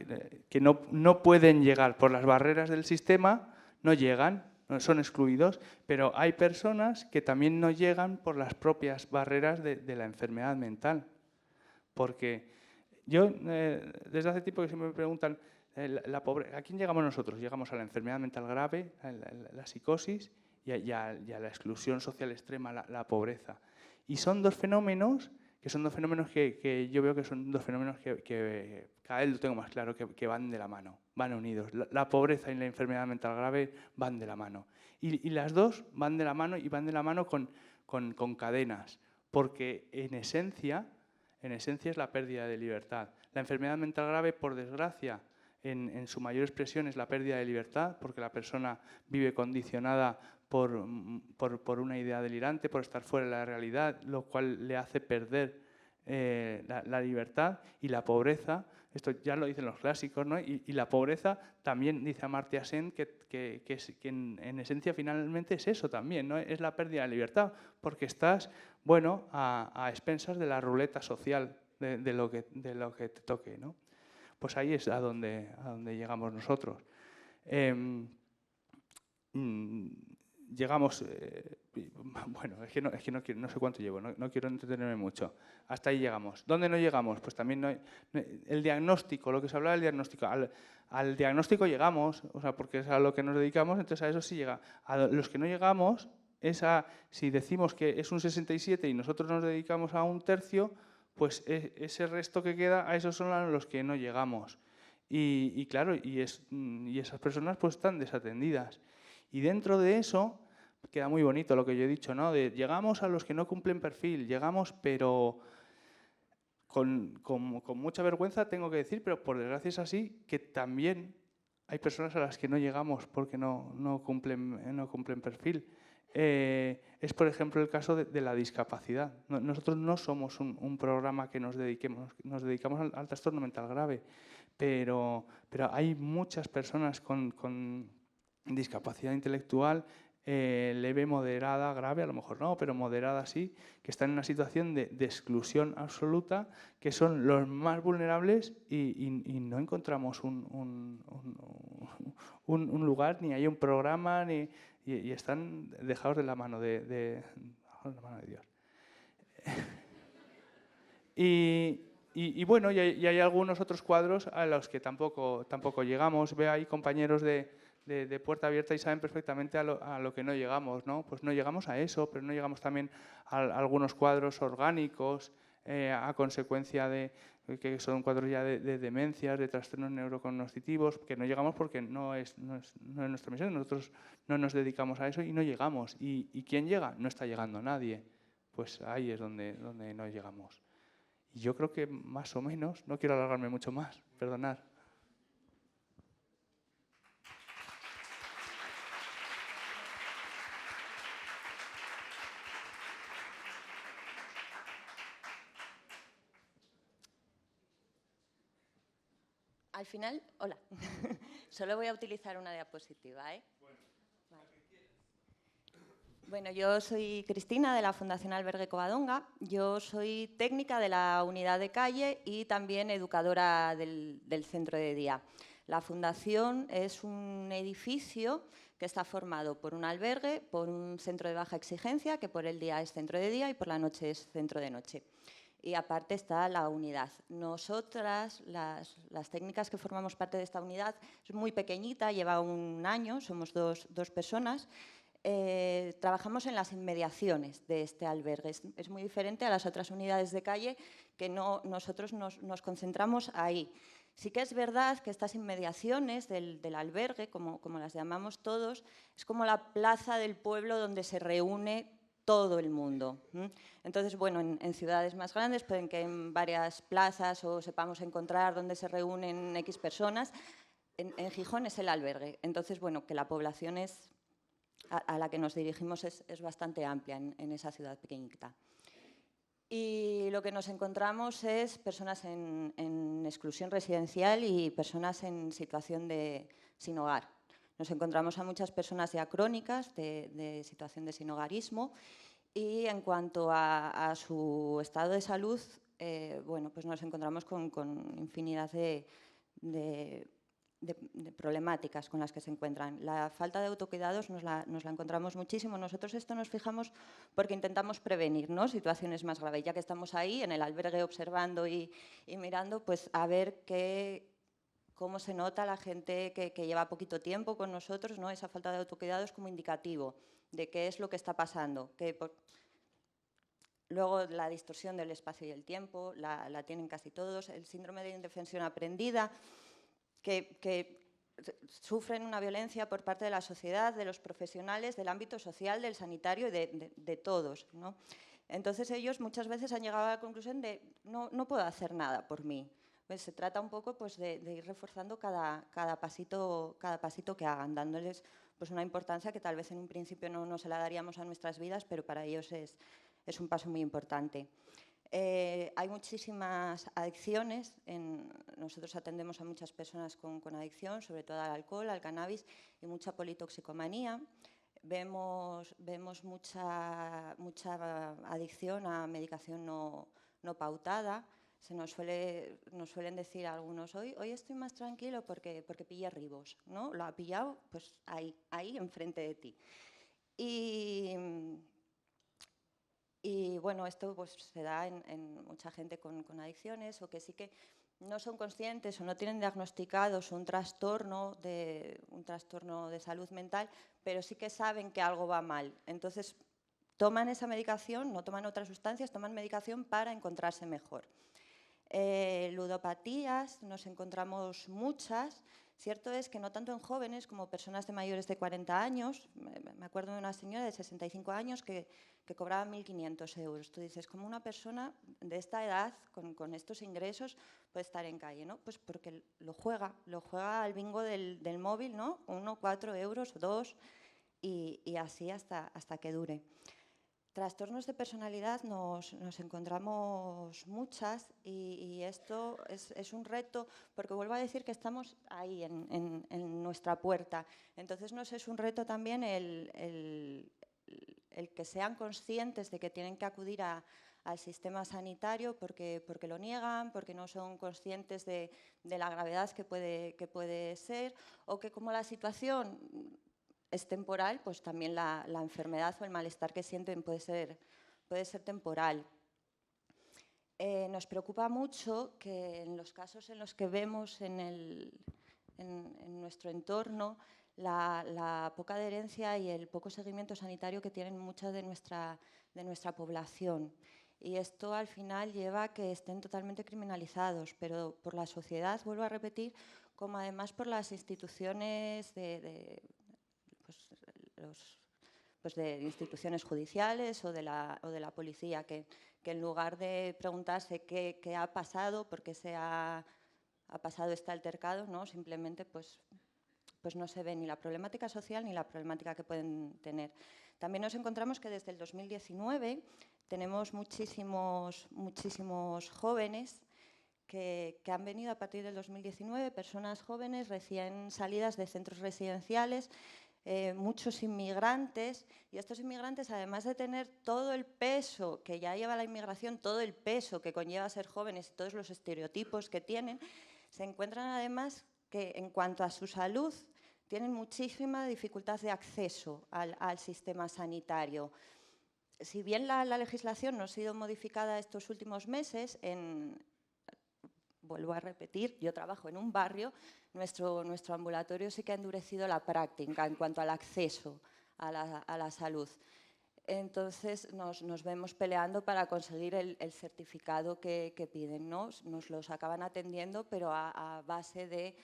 que no pueden llegar por las barreras del sistema, no llegan, son excluidos, pero hay personas que también no llegan por las propias barreras de la enfermedad mental. Porque yo, desde hace tiempo que siempre me preguntan, ¿a quién llegamos nosotros? Llegamos a la enfermedad mental grave, a la psicosis y a la exclusión social extrema, la pobreza. Y son dos fenómenos que yo veo que son dos fenómenos que cada vez lo tengo más claro, que van de la mano, van unidos. La pobreza y la enfermedad mental grave van de la mano. Y las dos van de la mano y van de la mano con cadenas, porque en esencia es la pérdida de libertad. La enfermedad mental grave, por desgracia, en su mayor expresión es la pérdida de libertad, porque la persona vive condicionada por una idea delirante, por estar fuera de la realidad, lo cual le hace perder la libertad y la pobreza. Esto ya lo dicen los clásicos, ¿no? Y la pobreza también, dice Amartya Sen, que en esencia finalmente es eso también, ¿no? Es la pérdida de libertad, porque estás, bueno, a expensas de la ruleta social, de lo que te toque, ¿no? Pues ahí es a donde llegamos nosotros. Llegamos, bueno, es que no sé cuánto llevo, no quiero entretenerme mucho. Hasta ahí llegamos. ¿Dónde no llegamos? Pues también el diagnóstico, lo que se hablaba del diagnóstico. Al diagnóstico llegamos, o sea, porque es a lo que nos dedicamos, entonces a eso sí llega. A los que no llegamos, si decimos que es un 67 y nosotros nos dedicamos a un tercio, pues ese resto que queda, a esos son a los que no llegamos. Y claro, y esas personas pues están desatendidas. Y dentro de eso queda muy bonito lo que yo he dicho, ¿no? Llegamos a los que no cumplen perfil, llegamos, pero con mucha vergüenza tengo que decir, pero por desgracia es así, que también hay personas a las que no llegamos porque no cumplen perfil. Es, por ejemplo, el caso de la discapacidad. Nosotros no somos un programa que nos dedicamos al trastorno mental grave, pero hay muchas personas con discapacidad intelectual leve, moderada, grave, a lo mejor no, pero moderada sí, que están en una situación de exclusión absoluta, que son los más vulnerables y no encontramos un lugar, ni hay un programa, y están dejados de la mano de Dios. Y bueno, y hay algunos otros cuadros a los que tampoco llegamos. Veo ahí compañeros de Puerta Abierta y saben perfectamente a lo que no llegamos, ¿no? Pues no llegamos a eso, pero no llegamos también a algunos cuadros orgánicos a consecuencia de que son cuadros ya de demencias, de trastornos neurocognitivos, que no llegamos porque no es nuestra misión. Nosotros no nos dedicamos a eso y no llegamos. ¿Y quién llega? No está llegando nadie. Pues ahí es donde no llegamos. Y yo creo que más o menos, no quiero alargarme mucho más, perdonad. Al final, hola, solo voy a utilizar una diapositiva, ¿eh? Bueno, yo soy Cristina de la Fundación Albergue Covadonga. Yo soy técnica de la unidad de calle y también educadora del centro de día. La fundación es un edificio que está formado por un albergue, por un centro de baja exigencia, que por el día es centro de día y por la noche es centro de noche. Y aparte está la unidad. Nosotras, las técnicas que formamos parte de esta unidad, es muy pequeñita, lleva un año, somos dos personas. Trabajamos en las inmediaciones de este albergue. Es muy diferente a las otras unidades de calle que nosotros nos concentramos ahí. Sí que es verdad que estas inmediaciones del albergue, como las llamamos todos, es como la plaza del pueblo donde se reúne todo el mundo. Entonces, bueno, en ciudades más grandes pueden que en varias plazas o sepamos encontrar donde se reúnen X personas. En Gijón es el albergue. Entonces, bueno, que la población a la que nos dirigimos es bastante amplia en esa ciudad pequeñita. Y lo que nos encontramos es personas en exclusión residencial y personas en situación sin hogar. Nos encontramos a muchas personas ya crónicas de situación de sinhogarismo y en cuanto a su estado de salud, bueno, pues nos encontramos con infinidad de problemáticas con las que se encuentran. La falta de autocuidados nos la encontramos muchísimo. Nosotros esto nos fijamos porque intentamos prevenir, ¿no?, situaciones más graves. Ya que estamos ahí en el albergue observando y mirando, pues a ver cómo se nota la gente que lleva poquito tiempo con nosotros, ¿no? Esa falta de autocuidado es como indicativo de qué es lo que está pasando. Luego, la distorsión del espacio y el tiempo la tienen casi todos. El síndrome de indefensión aprendida, que sufren una violencia por parte de la sociedad, de los profesionales, del ámbito social, del sanitario y de todos, ¿no? Entonces, ellos muchas veces han llegado a la conclusión de no puedo hacer nada por mí. Pues se trata un poco pues, de ir reforzando cada pasito que hagan, dándoles pues una importancia que tal vez en un principio no se la daríamos a nuestras vidas, pero para ellos es un paso muy importante. Hay muchísimas adicciones. Nosotros atendemos a muchas personas con adicción, sobre todo al alcohol, al cannabis y mucha politoxicomanía. Vemos mucha adicción a medicación no pautada. Nos suelen decir algunos, hoy estoy más tranquilo porque pillé Ribos, ¿no? Lo ha pillado pues ahí enfrente de ti. Y bueno, esto pues, se da en mucha gente con adicciones o que sí que no son conscientes o no tienen diagnosticados un trastorno de salud mental, pero sí que saben que algo va mal. Entonces, toman esa medicación, no toman otras sustancias, toman medicación para encontrarse mejor. Ludopatías, nos encontramos muchas. Cierto es que no tanto en jóvenes como personas de mayores de 40 años. Me acuerdo de una señora de 65 años que cobraba 1.500 euros. Tú dices, ¿cómo una persona de esta edad, con estos ingresos, puede estar en calle? ¿No? Pues porque lo juega al bingo del móvil, ¿no? 1, 4 euros, 2, y así hasta que dure. Trastornos de personalidad nos encontramos muchas y esto es un reto porque vuelvo a decir que estamos ahí en nuestra puerta. Entonces nos es un reto también el que sean conscientes de que tienen que acudir al sistema sanitario porque lo niegan, porque no son conscientes de la gravedad que puede ser o que como la situación es temporal, pues también la enfermedad o el malestar que sienten puede ser temporal. Nos preocupa mucho que en los casos en los que vemos en nuestro entorno la poca adherencia y el poco seguimiento sanitario que tienen mucha de nuestra población. Y esto al final lleva a que estén totalmente criminalizados, pero por la sociedad, vuelvo a repetir, como además por las instituciones de instituciones judiciales o de la policía, que en lugar de preguntarse qué ha pasado, por qué se ha pasado este altercado, ¿no? Simplemente pues no se ve ni la problemática social ni la problemática que pueden tener. También nos encontramos que desde el 2019 tenemos muchísimos jóvenes que han venido a partir del 2019, personas jóvenes recién salidas de centros residenciales, muchos inmigrantes, y estos inmigrantes, además de tener todo el peso que ya lleva la inmigración, todo el peso que conlleva ser jóvenes y todos los estereotipos que tienen, se encuentran además que en cuanto a su salud tienen muchísima dificultad de acceso al sistema sanitario. Si bien la legislación no ha sido modificada estos últimos meses, vuelvo a repetir, yo trabajo en un barrio, nuestro ambulatorio sí que ha endurecido la práctica en cuanto al acceso a la salud. Entonces nos vemos peleando para conseguir el certificado que piden, ¿no? Nos los acaban atendiendo, pero a base de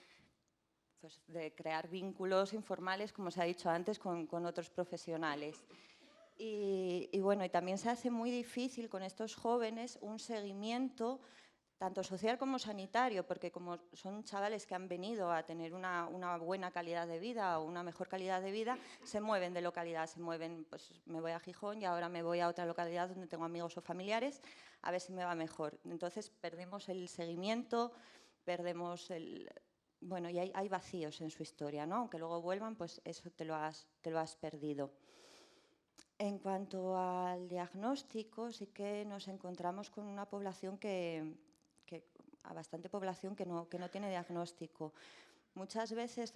crear vínculos informales, como se ha dicho antes, con otros profesionales. Y bueno, y también se hace muy difícil con estos jóvenes un seguimiento tanto social como sanitario, porque como son chavales que han venido a tener una buena calidad de vida o una mejor calidad de vida, se mueven de localidad, pues me voy a Gijón y ahora me voy a otra localidad donde tengo amigos o familiares, a ver si me va mejor. Entonces perdemos el seguimiento, perdemos bueno, y hay vacíos en su historia, ¿no? Aunque luego vuelvan, pues eso te lo has perdido. En cuanto al diagnóstico, sí que nos encontramos con una población bastante población que no tiene diagnóstico. Muchas veces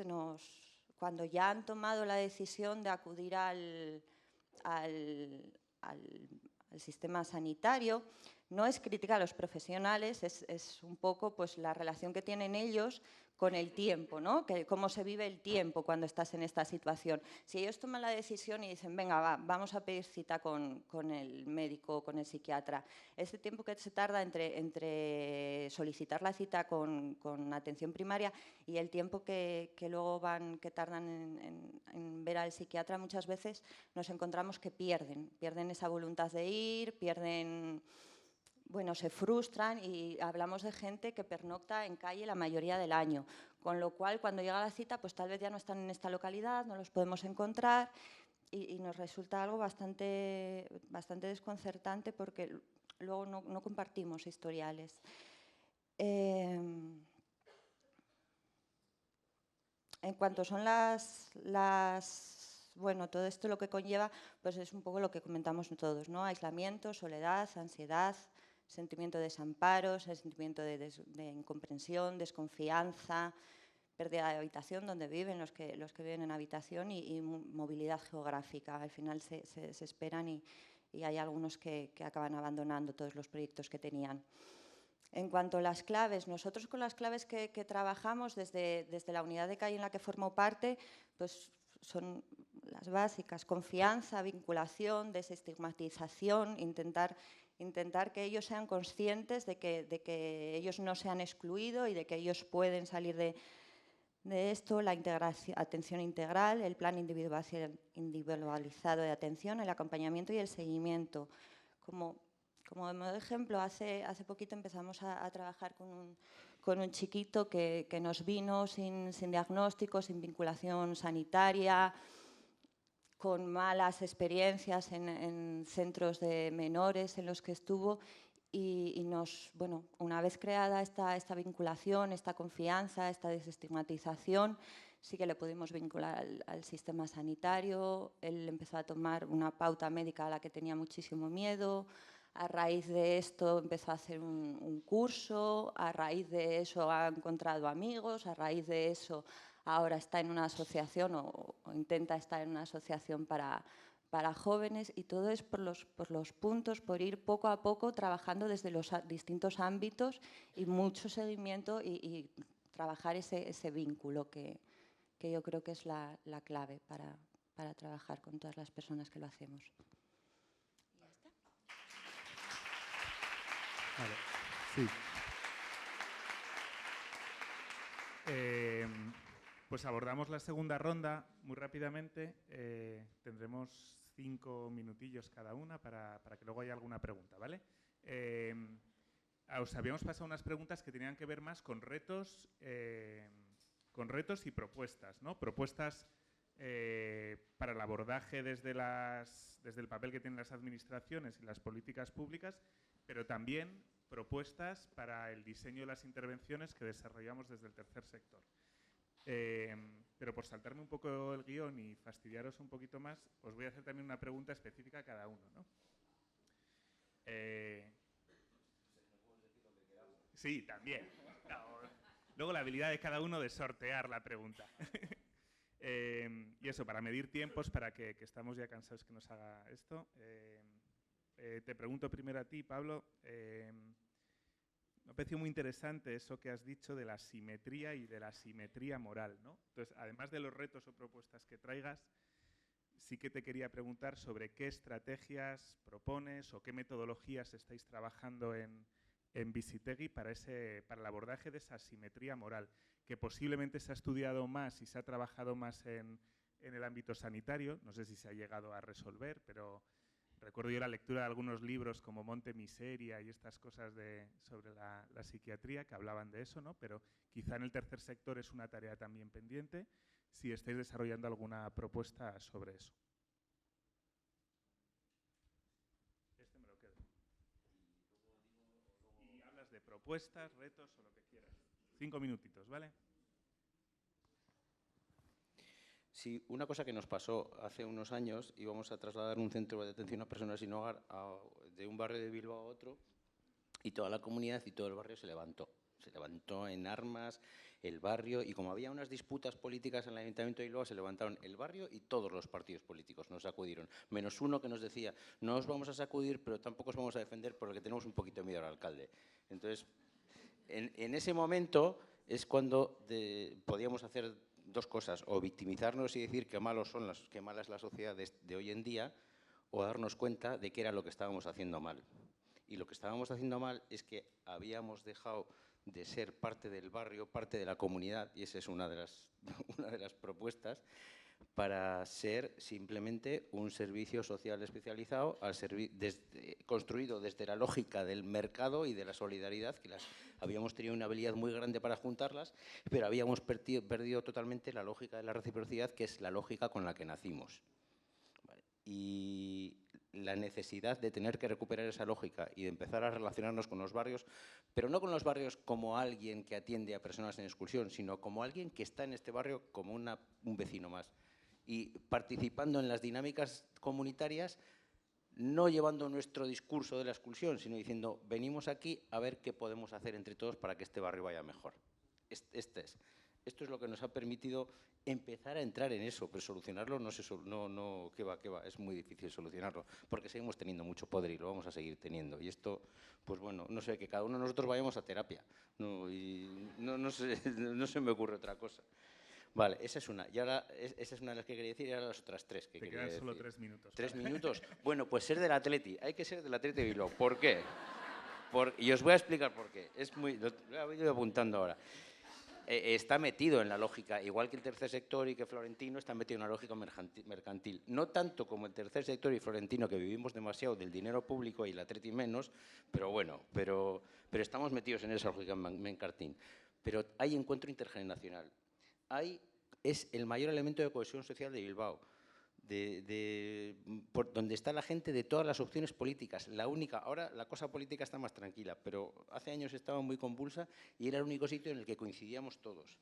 cuando ya han tomado la decisión de acudir al sistema sanitario, no es crítica a los profesionales, es un poco pues, la relación que tienen ellos con el tiempo, ¿no? Cómo se vive el tiempo cuando estás en esta situación. Si ellos toman la decisión y dicen, venga, vamos a pedir cita con el médico o con el psiquiatra, ese tiempo que se tarda entre solicitar la cita con atención primaria y el tiempo que luego que tardan en ver al psiquiatra, muchas veces nos encontramos que pierden esa voluntad de ir, pierden bueno, se frustran y hablamos de gente que pernocta en calle la mayoría del año, con lo cual cuando llega la cita pues tal vez ya no están en esta localidad, no los podemos encontrar y nos resulta algo bastante desconcertante porque luego no compartimos historiales. En cuanto son bueno, todo esto lo que conlleva, pues es un poco lo que comentamos todos, ¿no? Aislamiento, soledad, ansiedad, sentimiento de desamparo, sentimiento de incomprensión, desconfianza, pérdida de habitación donde viven los que viven en habitación y movilidad geográfica. Al final se esperan y hay algunos que acaban abandonando todos los proyectos que tenían. En cuanto a las claves, nosotros con las claves que trabajamos desde la unidad de calle en la que formo parte, pues son las básicas: confianza, vinculación, desestigmatización, intentar que ellos sean conscientes de que ellos no se han excluido y de que ellos pueden salir de esto, la atención integral, el plan individualizado de atención, el acompañamiento y el seguimiento. Como modo de ejemplo, hace poquito empezamos a trabajar con un chiquito que nos vino sin diagnóstico, sin vinculación sanitaria, con malas experiencias en centros de menores en los que estuvo y bueno, una vez creada esta vinculación, esta confianza, esta desestigmatización, sí que le pudimos vincular al sistema sanitario. Él empezó a tomar una pauta médica a la que tenía muchísimo miedo. A raíz de esto empezó a hacer un curso, a raíz de eso ha encontrado amigos, a raíz de eso ahora está en una asociación o intenta estar en una asociación para jóvenes, y todo es por los puntos, por ir poco a poco trabajando desde los distintos ámbitos y mucho seguimiento y trabajar ese vínculo que yo creo que es la clave para trabajar con todas las personas que lo hacemos. Vale. Sí. Pues abordamos la segunda ronda muy rápidamente. Tendremos 5 minutillos cada una para que luego haya alguna pregunta, ¿vale? Os habíamos pasado unas preguntas que tenían que ver más con retos y propuestas, ¿no? Propuestas para el abordaje desde el papel que tienen las administraciones y las políticas públicas, pero también propuestas para el diseño de las intervenciones que desarrollamos desde el tercer sector. Pero por saltarme un poco el guión y fastidiaros un poquito más, os voy a hacer también una pregunta específica a cada uno, ¿no? Sí, también. Luego la habilidad de cada uno de sortear la pregunta. Y eso, para medir tiempos, para que estamos ya cansados que nos haga esto. Te pregunto primero a ti, Pablo. Me ha parecido muy interesante eso que has dicho de la simetría y de la asimetría moral, ¿no? Entonces, además de los retos o propuestas que traigas, sí que te quería preguntar sobre qué estrategias propones o qué metodologías estáis trabajando en Bizitegi para el abordaje de esa asimetría moral, que posiblemente se ha estudiado más y se ha trabajado más en el ámbito sanitario. No sé si se ha llegado a resolver, pero recuerdo yo la lectura de algunos libros como Monte Miseria y estas cosas sobre la psiquiatría que hablaban de eso, ¿no? Pero quizá en el tercer sector es una tarea también pendiente, si estáis desarrollando alguna propuesta sobre eso. Este me lo quedo. Y hablas de propuestas, retos o lo que quieras. 5 minutitos, ¿vale? Sí, una cosa que nos pasó hace unos años, íbamos a trasladar un centro de atención a personas sin hogar de un barrio de Bilbao a otro, y toda la comunidad y todo el barrio se levantó. Se levantó en armas el barrio, y como había unas disputas políticas en el Ayuntamiento de Bilbao, se levantaron el barrio y todos los partidos políticos nos sacudieron, menos uno que nos decía: no os vamos a sacudir, pero tampoco os vamos a defender porque tenemos un poquito de miedo al alcalde. Entonces, en ese momento es cuando podíamos hacer dos cosas: o victimizarnos y decir qué mala es la sociedad de hoy en día, o darnos cuenta de qué era lo que estábamos haciendo mal. Y lo que estábamos haciendo mal es que habíamos dejado de ser parte del barrio, parte de la comunidad, y esa es una de las propuestas, para ser simplemente un servicio social especializado construido desde la lógica del mercado y de la solidaridad, que habíamos tenido una habilidad muy grande para juntarlas, pero habíamos perdido totalmente la lógica de la reciprocidad, que es la lógica con la que nacimos. ¿Vale? Y la necesidad de tener que recuperar esa lógica y de empezar a relacionarnos con los barrios, pero no con los barrios como alguien que atiende a personas en exclusión, sino como alguien que está en este barrio como un vecino más. Y participando en las dinámicas comunitarias, no llevando nuestro discurso de la exclusión, sino diciendo, venimos aquí a ver qué podemos hacer entre todos para que este barrio vaya mejor. Esto es lo que nos ha permitido empezar a entrar en eso, pero solucionarlo qué va, es muy difícil solucionarlo, porque seguimos teniendo mucho poder y lo vamos a seguir teniendo. Y esto, pues bueno, no sé, que cada uno de nosotros vayamos a terapia, no se me ocurre otra cosa. Vale, esa es una. Y ahora, esa es una de las que quería decir y ahora las otras tres que quería decir. Te quedan solo 3 minutos. 3 minutos. Bueno, pues ser del Atleti. Hay que ser del Atleti de Bilbao. ¿Por qué? Y os voy a explicar por qué. Lo he ido apuntando ahora. Está metido en la lógica, igual que el tercer sector y que Florentino, está metido en una lógica mercantil. No tanto como el tercer sector y Florentino, que vivimos demasiado del dinero público y el Atleti menos, pero bueno, pero estamos metidos en esa lógica mercantil. Pero hay encuentro intergeneracional. Es el mayor elemento de cohesión social de Bilbao, por donde está la gente de todas las opciones políticas. La única, ahora la cosa política está más tranquila, pero hace años estaba muy convulsa y era el único sitio en el que coincidíamos todos,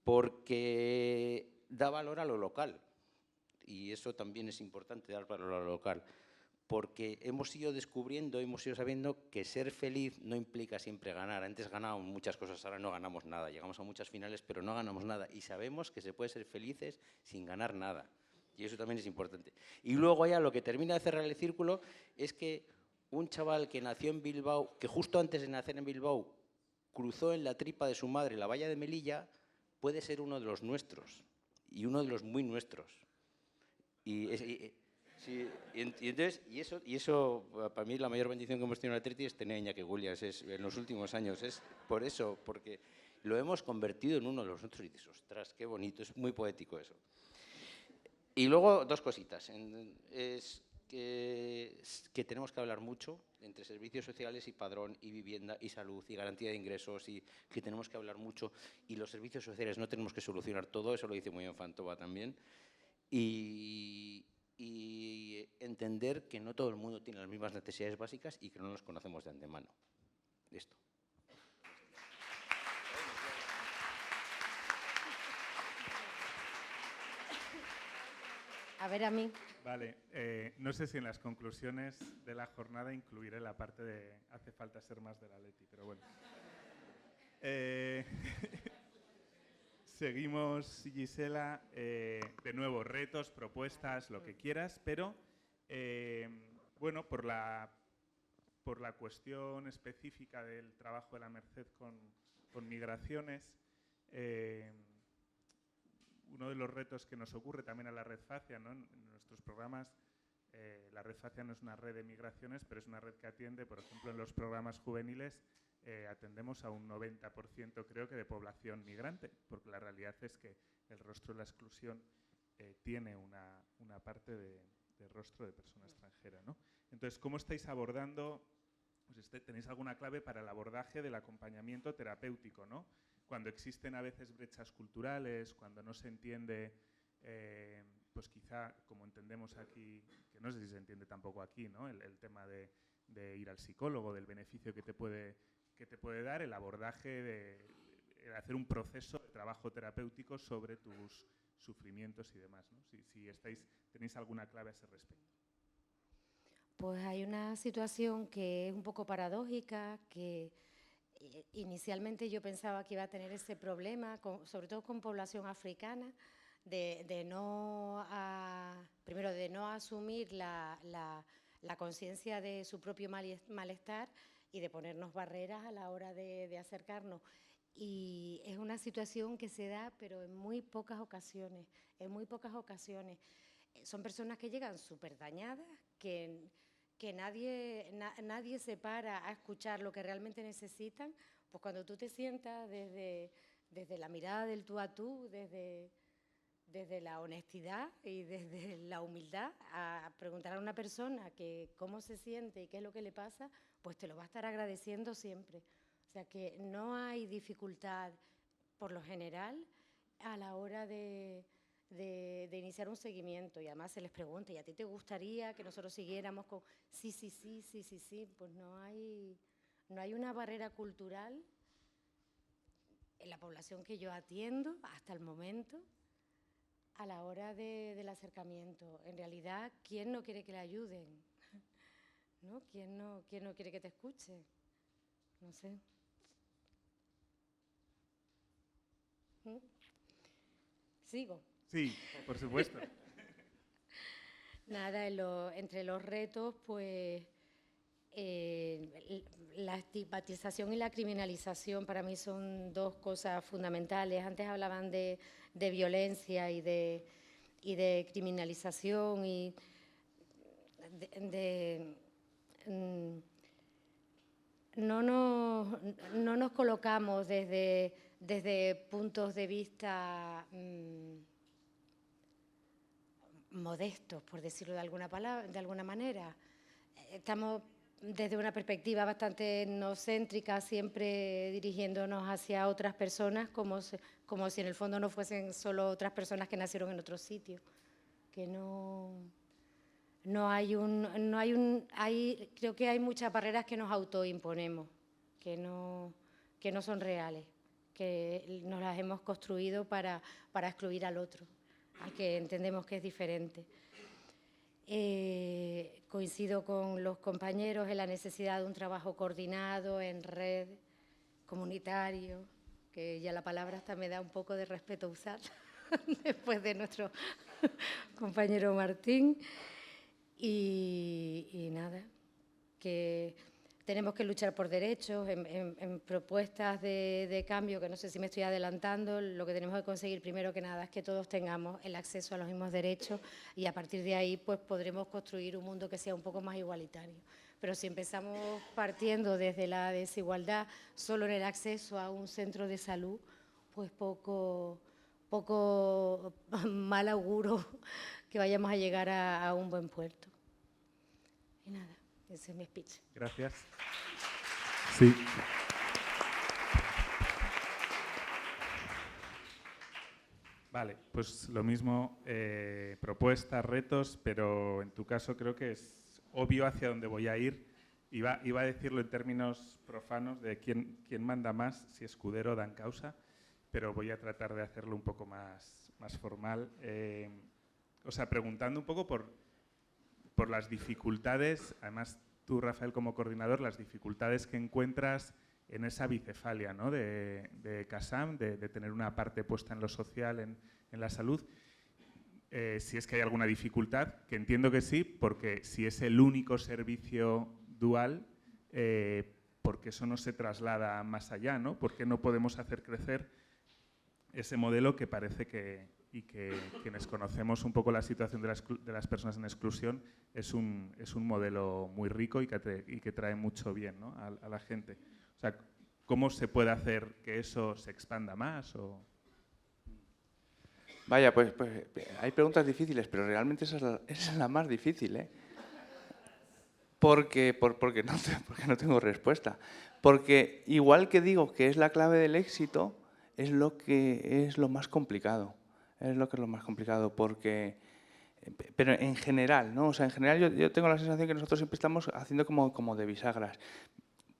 porque da valor a lo local, y eso también es importante, dar valor a lo local, porque hemos ido descubriendo, hemos ido sabiendo que ser feliz no implica siempre ganar. Antes ganábamos muchas cosas, ahora no ganamos nada. Llegamos a muchas finales, pero no ganamos nada. Y sabemos que se puede ser felices sin ganar nada. Y eso también es importante. Y luego ya lo que termina de cerrar el círculo es que un chaval que nació en Bilbao, que justo antes de nacer en Bilbao cruzó en la tripa de su madre la valla de Melilla, puede ser uno de los nuestros, y uno de los muy nuestros. Y eso, para mí, la mayor bendición que hemos tenido en el Atleti es tener a Iñaki Williams en los últimos años. Es por eso, porque lo hemos convertido en uno de los nuestros. Y dices, ostras, qué bonito, es muy poético eso. Y luego, dos cositas. Es que tenemos que hablar mucho entre servicios sociales y padrón y vivienda y salud y garantía de ingresos, y que tenemos que hablar mucho. Y los servicios sociales no tenemos que solucionar todo, eso lo dice muy bien Fantova también. Y entender que no todo el mundo tiene las mismas necesidades básicas y que no nos conocemos de antemano. Esto. A ver, a mí. Vale, no sé si en las conclusiones de la jornada incluiré la parte de hace falta ser más del Atleti, pero bueno. Seguimos, Gisela. De nuevo, retos, propuestas, lo que quieras, pero bueno, por la cuestión específica del trabajo de la Merced con migraciones, uno de los retos que nos ocurre también a la Red Facia, ¿no? En nuestros programas, la Red Facia no es una red de migraciones, pero es una red que atiende, por ejemplo, en los programas juveniles, atendemos a un 90%, creo que, de población migrante, porque la realidad es que el rostro de la exclusión tiene una parte de rostro de persona extranjera, ¿no? Entonces, ¿cómo estáis abordando? Pues ¿tenéis alguna clave para el abordaje del acompañamiento terapéutico, ¿no? Cuando existen a veces brechas culturales, cuando no se entiende, pues quizá, como entendemos aquí, que no sé si se entiende tampoco aquí, ¿no? El tema de ir al psicólogo, del beneficio que te puede dar, el abordaje de hacer un proceso de trabajo terapéutico sobre tus sufrimientos y demás, ¿no? Si tenéis alguna clave a ese respecto. Pues hay una situación que es un poco paradójica, que inicialmente yo pensaba que iba a tener ese problema, sobre todo con población africana, primero de no asumir la conciencia de su propio malestar y de ponernos barreras a la hora de acercarnos. Y es una situación que se da, pero en muy pocas ocasiones, Son personas que llegan súper dañadas, que nadie se para a escuchar lo que realmente necesitan. Pues cuando tú te sientas desde la mirada del tú a tú, desde desde la honestidad y desde la humildad a preguntar a una persona que cómo se siente y qué es lo que le pasa, pues te lo va a estar agradeciendo siempre. O sea que no hay dificultad, por lo general, a la hora de iniciar un seguimiento, y además se les pregunta, ¿y a ti te gustaría que nosotros siguiéramos con sí, sí, sí, sí, sí, sí? Pues no hay una barrera cultural en la población que yo atiendo hasta el momento a la hora del acercamiento. En realidad, ¿quién no quiere que le ayuden? ¿No? ¿Quién no quiere que te escuche? No sé. ¿Sigo? Sí, por supuesto. Nada, entre los retos, pues la estigmatización y la criminalización para mí son dos cosas fundamentales. Antes hablaban de violencia y de criminalización y no nos colocamos desde puntos de vista modestos, por decirlo de alguna manera. Estamos desde una perspectiva bastante etnocéntrica, siempre dirigiéndonos hacia otras personas, como si en el fondo no fuesen solo otras personas que nacieron en otro sitio. Que creo que hay muchas barreras que nos autoimponemos, que no son reales, que nos las hemos construido para excluir al otro, al que entendemos que es diferente. Coincido con los compañeros en la necesidad de un trabajo coordinado, en red, comunitario, que ya la palabra hasta me da un poco de respeto usar, después de nuestro compañero Martín. Y nada, que tenemos que luchar por derechos, en propuestas de cambio, que no sé si me estoy adelantando, lo que tenemos que conseguir primero que nada es que todos tengamos el acceso a los mismos derechos y a partir de ahí pues podremos construir un mundo que sea un poco más igualitario. Pero si empezamos partiendo desde la desigualdad solo en el acceso a un centro de salud, pues poco mal auguro que vayamos a llegar a un buen puerto. Y nada, ese es mi speech. Gracias. Sí. Vale, pues lo mismo, propuestas, retos, pero en tu caso creo que es obvio hacia dónde voy a ir. Iba a decirlo en términos profanos de quién manda más, si Escudero o Dancausa, pero voy a tratar de hacerlo un poco más formal. O sea, preguntando un poco por las dificultades, además tú, Rafael, como coordinador, las dificultades que encuentras en esa bicefalia, ¿no? de CASAM, de tener una parte puesta en lo social, en la salud. Si es que hay alguna dificultad, que entiendo que sí, porque si es el único servicio dual, porque eso no se traslada más allá, ¿no? Porque no podemos hacer crecer ese modelo que parece que quienes conocemos un poco la situación de las personas en exclusión es un modelo muy rico y que trae mucho bien, ¿no? a la gente. O sea, ¿cómo se puede hacer que eso se expanda más? Vaya, pues hay preguntas difíciles, pero realmente esa es la más difícil, ¿eh? Porque no tengo respuesta. Porque igual que digo que es la clave del éxito, es lo que es lo más complicado. Es lo que es lo más complicado, pero en general, ¿no? O sea, en general yo tengo la sensación que nosotros siempre estamos haciendo como de bisagras.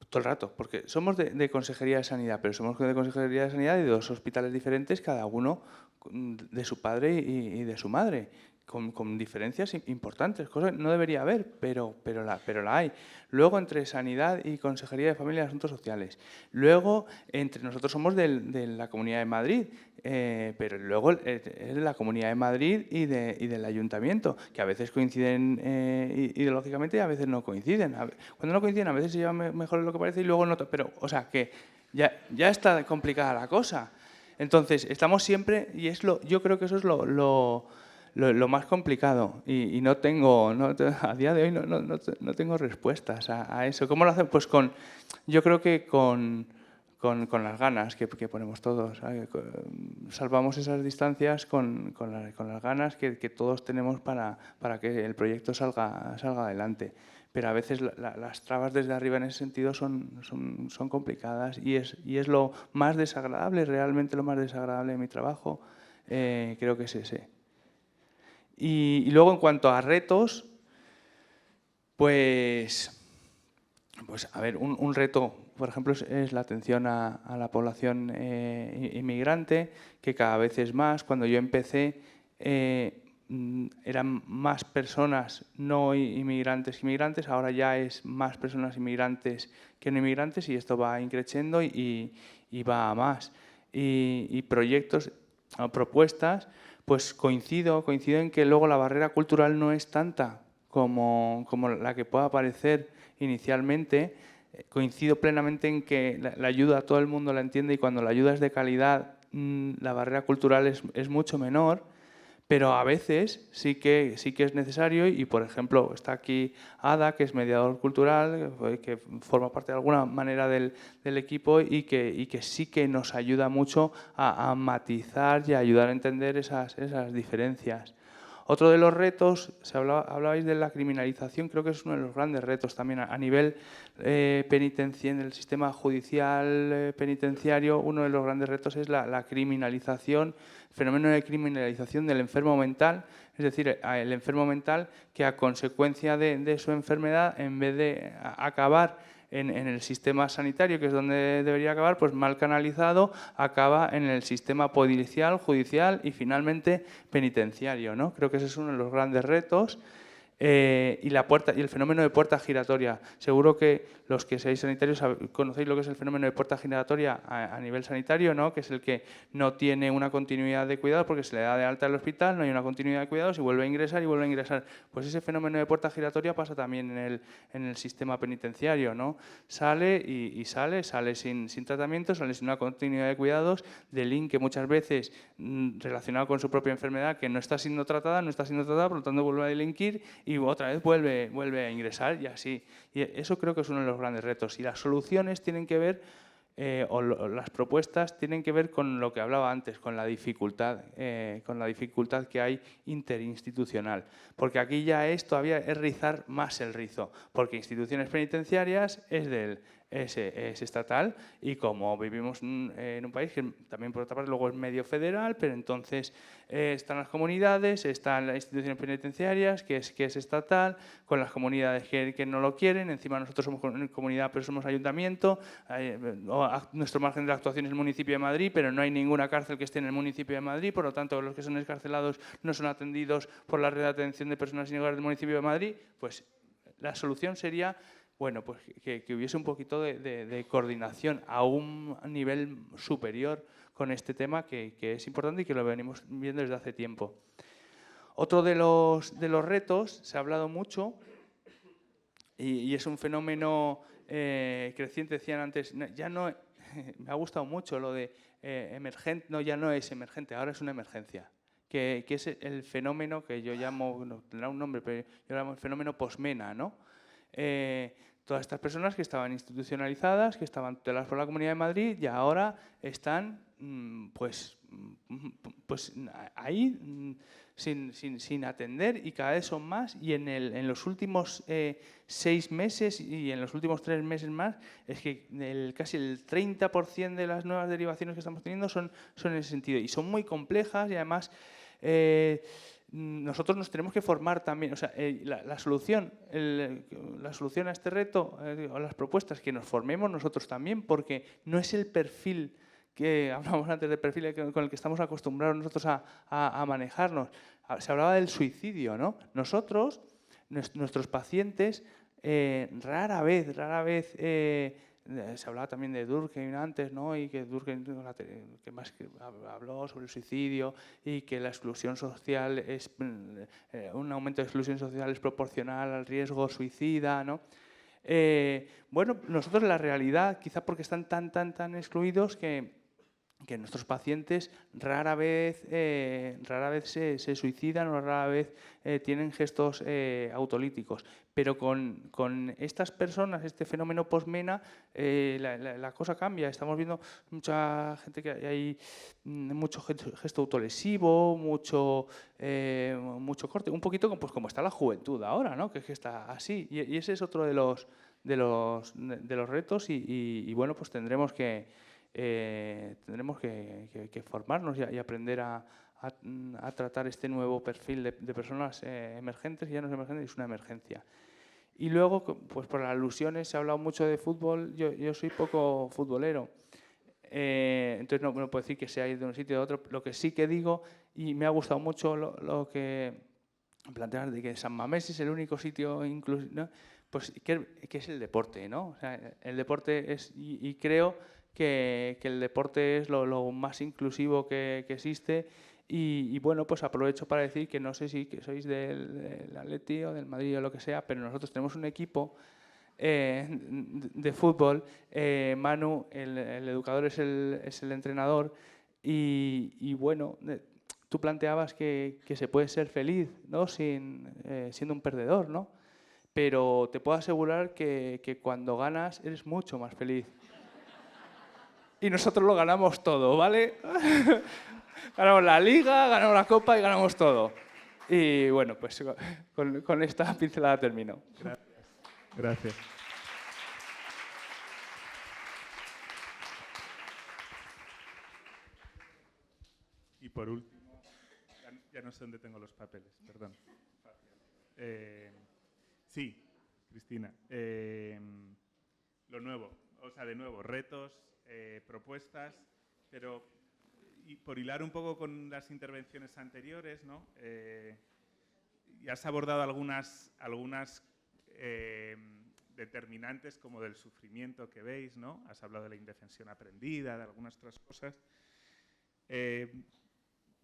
Todo el rato, porque somos de Consejería de Sanidad, pero somos de Consejería de Sanidad y de dos hospitales diferentes, cada uno de su padre y de su madre, con diferencias importantes, cosas no debería haber, pero la hay. Luego entre Sanidad y Consejería de Familia y Asuntos Sociales. Luego entre nosotros somos de la Comunidad de Madrid, pero luego es de la Comunidad de Madrid y del Ayuntamiento, que a veces coinciden ideológicamente y a veces no coinciden. Cuando no coinciden a veces se lleva mejor de lo que parece y luego no. Pero, o sea, que ya está complicada la cosa. Entonces, estamos siempre, y yo creo que eso es lo más complicado y a día de hoy no tengo respuestas a eso. ¿Cómo lo hacen? Pues yo creo que con con las ganas que ponemos todos. Salvamos esas distancias con las ganas que todos tenemos para que el proyecto salga adelante. Pero a veces las trabas desde arriba en ese sentido son complicadas y es lo más desagradable, realmente lo más desagradable de mi trabajo, creo que es ese. Y luego en cuanto a retos, pues a ver, un reto, por ejemplo, es la atención a la población inmigrante, que cada vez es más. Cuando yo empecé eran más personas no inmigrantes que inmigrantes, ahora ya es más personas inmigrantes que no inmigrantes y esto va increciendo y va a más. Y proyectos o propuestas, pues coincido en que luego la barrera cultural no es tanta como la que pueda parecer inicialmente. Coincido plenamente en que la ayuda a todo el mundo la entiende y cuando la ayuda es de calidad la barrera cultural es mucho menor, pero a veces sí que es necesario y, por ejemplo, está aquí Ada, que es mediador cultural, que forma parte de alguna manera del equipo y que sí que nos ayuda mucho a matizar y a ayudar a entender esas diferencias. Otro de los retos, hablabais de la criminalización, creo que es uno de los grandes retos también a nivel penitenciario, en el sistema judicial penitenciario, uno de los grandes retos es la criminalización, el fenómeno de criminalización del enfermo mental, es decir, el enfermo mental que a consecuencia de su enfermedad, en vez de acabar en el sistema sanitario, que es donde debería acabar, pues mal canalizado, acaba en el sistema policial, judicial y finalmente penitenciario, ¿no? Creo que ese es uno de los grandes retos. Y el fenómeno de puerta giratoria. Seguro que los que seáis sanitarios conocéis lo que es el fenómeno de puerta giratoria a nivel sanitario, ¿no? Que es el que no tiene una continuidad de cuidados porque se le da de alta al hospital, no hay una continuidad de cuidados y vuelve a ingresar y vuelve a ingresar. Pues ese fenómeno de puerta giratoria pasa también en el sistema penitenciario, ¿no? Sale sin tratamiento, sale sin una continuidad de cuidados, que muchas veces relacionado con su propia enfermedad que no está siendo tratada, por lo tanto vuelve a delinquir y otra vez vuelve a ingresar y así. Y eso creo que es uno de los grandes retos. Y las soluciones tienen que ver, las propuestas tienen que ver con lo que hablaba antes, con la dificultad que hay interinstitucional. Porque aquí ya todavía es rizar más el rizo, porque instituciones penitenciarias es estatal y como vivimos en un país que también por otra parte luego es medio federal, pero entonces están las comunidades, están las instituciones penitenciarias que es estatal, con las comunidades que no lo quieren, encima nosotros somos comunidad pero somos ayuntamiento, nuestro margen de actuación es el municipio de Madrid, pero no hay ninguna cárcel que esté en el municipio de Madrid, por lo tanto los que son excarcelados no son atendidos por la red de atención de personas sin hogar del municipio de Madrid, pues la solución sería bueno, pues que hubiese un poquito de coordinación a un nivel superior con este tema que es importante y que lo venimos viendo desde hace tiempo. Otro de los retos, se ha hablado mucho y es un fenómeno creciente, decían antes, ya no, me ha gustado mucho lo de emergente, no, ya no es emergente, ahora es una emergencia. Que es el fenómeno que yo llamo, no, tendrá un nombre, pero yo llamo el fenómeno posmena, ¿no? Todas estas personas que estaban institucionalizadas, que estaban tuteladas por la Comunidad de Madrid y ahora están pues ahí sin atender y cada vez son más y en los últimos 6 meses y en los últimos 3 meses más es que casi el 30% de las nuevas derivaciones que estamos teniendo son en ese sentido y son muy complejas y además nosotros nos tenemos que formar también, o sea, la solución a este reto, o las propuestas, que nos formemos nosotros también, porque no es el perfil que hablamos antes del perfil con el que estamos acostumbrados nosotros a manejarnos. Se hablaba del suicidio, ¿no? Nosotros, nuestros pacientes, rara vez se hablaba también de Durkheim antes, ¿no? Y que Durkheim que más habló sobre el suicidio y que la exclusión social un aumento de exclusión social es proporcional al riesgo suicida, ¿no? Bueno, nosotros la realidad, quizá porque están tan excluidos que que nuestros pacientes rara vez se suicidan o rara vez tienen gestos autolíticos. Pero con estas personas, este fenómeno postmena, la cosa cambia. Estamos viendo mucha gente que hay mucho gesto autolesivo, mucho corte, un poquito pues como está la juventud ahora, ¿no? Que está así. Y ese es otro de los retos y bueno, pues tendremos que formarnos y aprender a tratar este nuevo perfil de personas emergentes, y ya no es emergente, es una emergencia. Y luego, pues por las alusiones, se ha hablado mucho de fútbol, yo soy poco futbolero, entonces no puedo decir que sea ir de un sitio a otro. Lo que sí que digo, y me ha gustado mucho lo que planteas de que San Mamés es el único sitio inclusivo, ¿no? Pues que es el deporte, ¿no? O sea, el deporte es, y creo que el deporte es lo más inclusivo que existe. Y bueno, pues aprovecho para decir que no sé si que sois del Atleti o del Madrid o lo que sea, pero nosotros tenemos un equipo de fútbol. Manu, el educador, es el entrenador. Y bueno, tú planteabas que se puede ser feliz, ¿no? Siendo un perdedor, ¿no? Pero te puedo asegurar que cuando ganas eres mucho más feliz. Y nosotros lo ganamos todo, ¿vale? Ganamos la Liga, ganamos la Copa y ganamos todo. Y bueno, pues con esta pincelada termino. Gracias. Y por último, ya no sé dónde tengo los papeles, perdón. Sí, Cristina. Lo nuevo, o sea, de nuevo, retos, propuestas, pero y por hilar un poco con las intervenciones anteriores, ¿no? Ya has abordado algunas determinantes como del sufrimiento que veis, ¿no? Has hablado de la indefensión aprendida, de algunas otras cosas.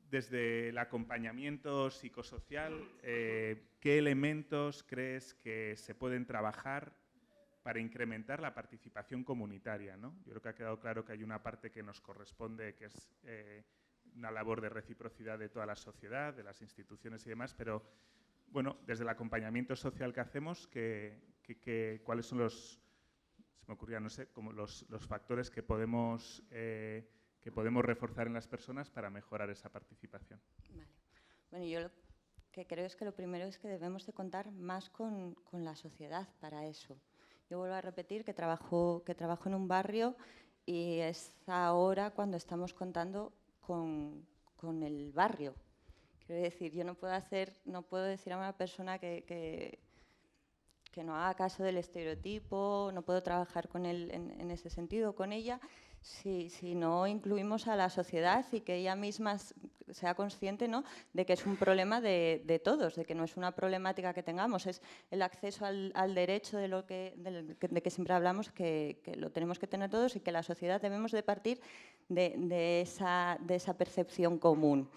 Desde el acompañamiento psicosocial, ¿qué elementos crees que se pueden trabajar para incrementar la participación comunitaria, ¿no? Yo creo que ha quedado claro que hay una parte que nos corresponde, que es una labor de reciprocidad de toda la sociedad, de las instituciones y demás, pero bueno, desde el acompañamiento social que hacemos, ¿cuáles son los, se me ocurría, no sé, como los factores que podemos reforzar en las personas para mejorar esa participación? Vale. Bueno, yo lo que creo es que lo primero es que debemos de contar más con la sociedad para eso. Yo vuelvo a repetir que trabajo en un barrio y es ahora cuando estamos contando con el barrio. Quiero decir, yo no puedo decir a una persona que no haga caso del estereotipo, no puedo trabajar con él en ese sentido, con ella, si no incluimos a la sociedad y que ella misma sea consciente, ¿no?, de que es un problema de todos, de que no es una problemática que tengamos, es el acceso al derecho de que siempre hablamos, que lo tenemos que tener todos y que la sociedad debemos de partir de esa percepción común.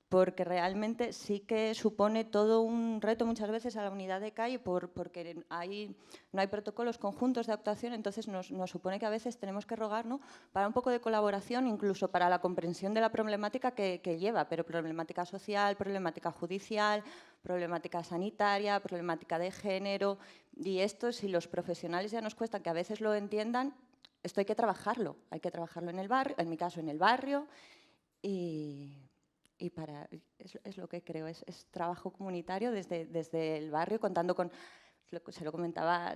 Porque realmente sí que supone todo un reto muchas veces a la unidad de calle porque no hay protocolos conjuntos de actuación, entonces nos supone que a veces tenemos que rogar, ¿no?, para un poco de colaboración, incluso para la comprensión de la problemática que lleva, pero problemática social, problemática judicial, problemática sanitaria, problemática de género, y esto, si los profesionales ya nos cuesta que a veces lo entiendan, esto hay que trabajarlo en el barrio, en mi caso en el barrio, es lo que creo, es trabajo comunitario desde el barrio, contando con, se lo comentaba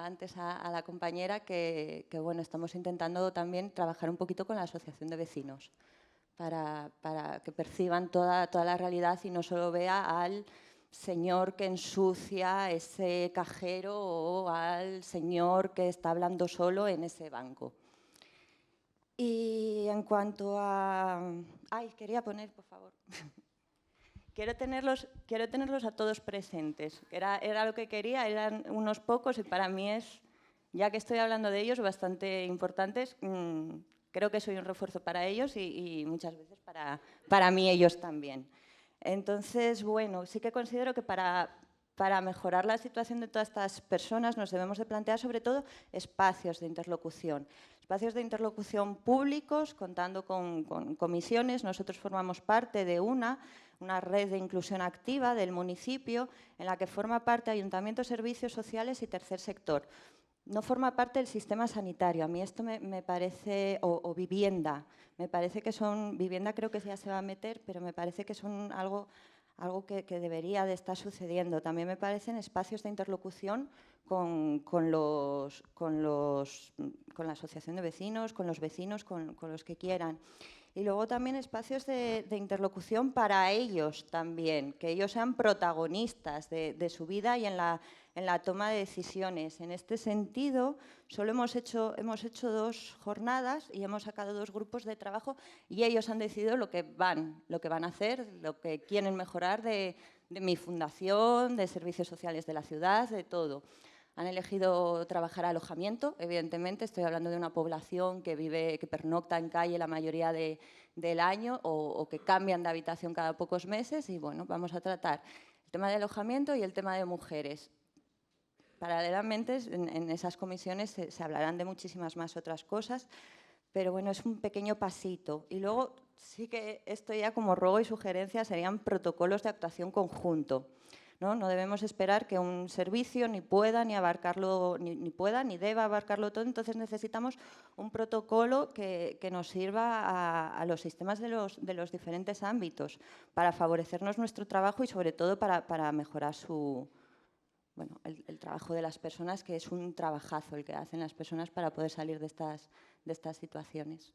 antes a la compañera, que bueno, estamos intentando también trabajar un poquito con la asociación de vecinos para que perciban toda la realidad y no solo vea al señor que ensucia ese cajero o al señor que está hablando solo en ese banco. Y en cuanto a... Ay, quería poner, por favor. Quiero tenerlos a todos presentes. Era lo que quería, eran unos pocos y para mí es, ya que estoy hablando de ellos, bastante importantes. Creo que soy un refuerzo para ellos y muchas veces para mí ellos también. Entonces, bueno, sí que considero que para para mejorar la situación de todas estas personas nos debemos de plantear sobre todo espacios de interlocución. Espacios de interlocución públicos, contando con comisiones. Nosotros formamos parte de una red de inclusión activa del municipio en la que forma parte Ayuntamiento, Servicios Sociales y Tercer Sector. No forma parte del sistema sanitario. A mí esto me parece, o vivienda, me parece que son, vivienda creo que ya se va a meter, pero me parece que son algo que debería de estar sucediendo. También me parecen espacios de interlocución con la asociación de vecinos, con los vecinos, con los que quieran. Y luego también espacios de interlocución para ellos también, que ellos sean protagonistas de su vida y en la toma de decisiones. En este sentido, solo hemos hecho 2 jornadas y hemos sacado 2 grupos de trabajo y ellos han decidido lo que van a hacer, lo que quieren mejorar de mi fundación, de servicios sociales de la ciudad, de todo. Han elegido trabajar alojamiento, evidentemente, estoy hablando de una población que pernocta en calle la mayoría del año o que cambian de habitación cada pocos meses y bueno, vamos a tratar el tema de alojamiento y el tema de mujeres. Paralelamente, en esas comisiones se hablarán de muchísimas más otras cosas, pero bueno, es un pequeño pasito. Y luego sí que esto ya como ruego y sugerencia serían protocolos de actuación conjunto. No debemos esperar que un servicio ni pueda ni abarcarlo, ni pueda ni deba abarcarlo todo, entonces necesitamos un protocolo que nos sirva a los sistemas de los diferentes ámbitos para favorecernos nuestro trabajo y sobre todo para mejorar el trabajo de las personas, que es un trabajazo el que hacen las personas para poder salir de estas situaciones.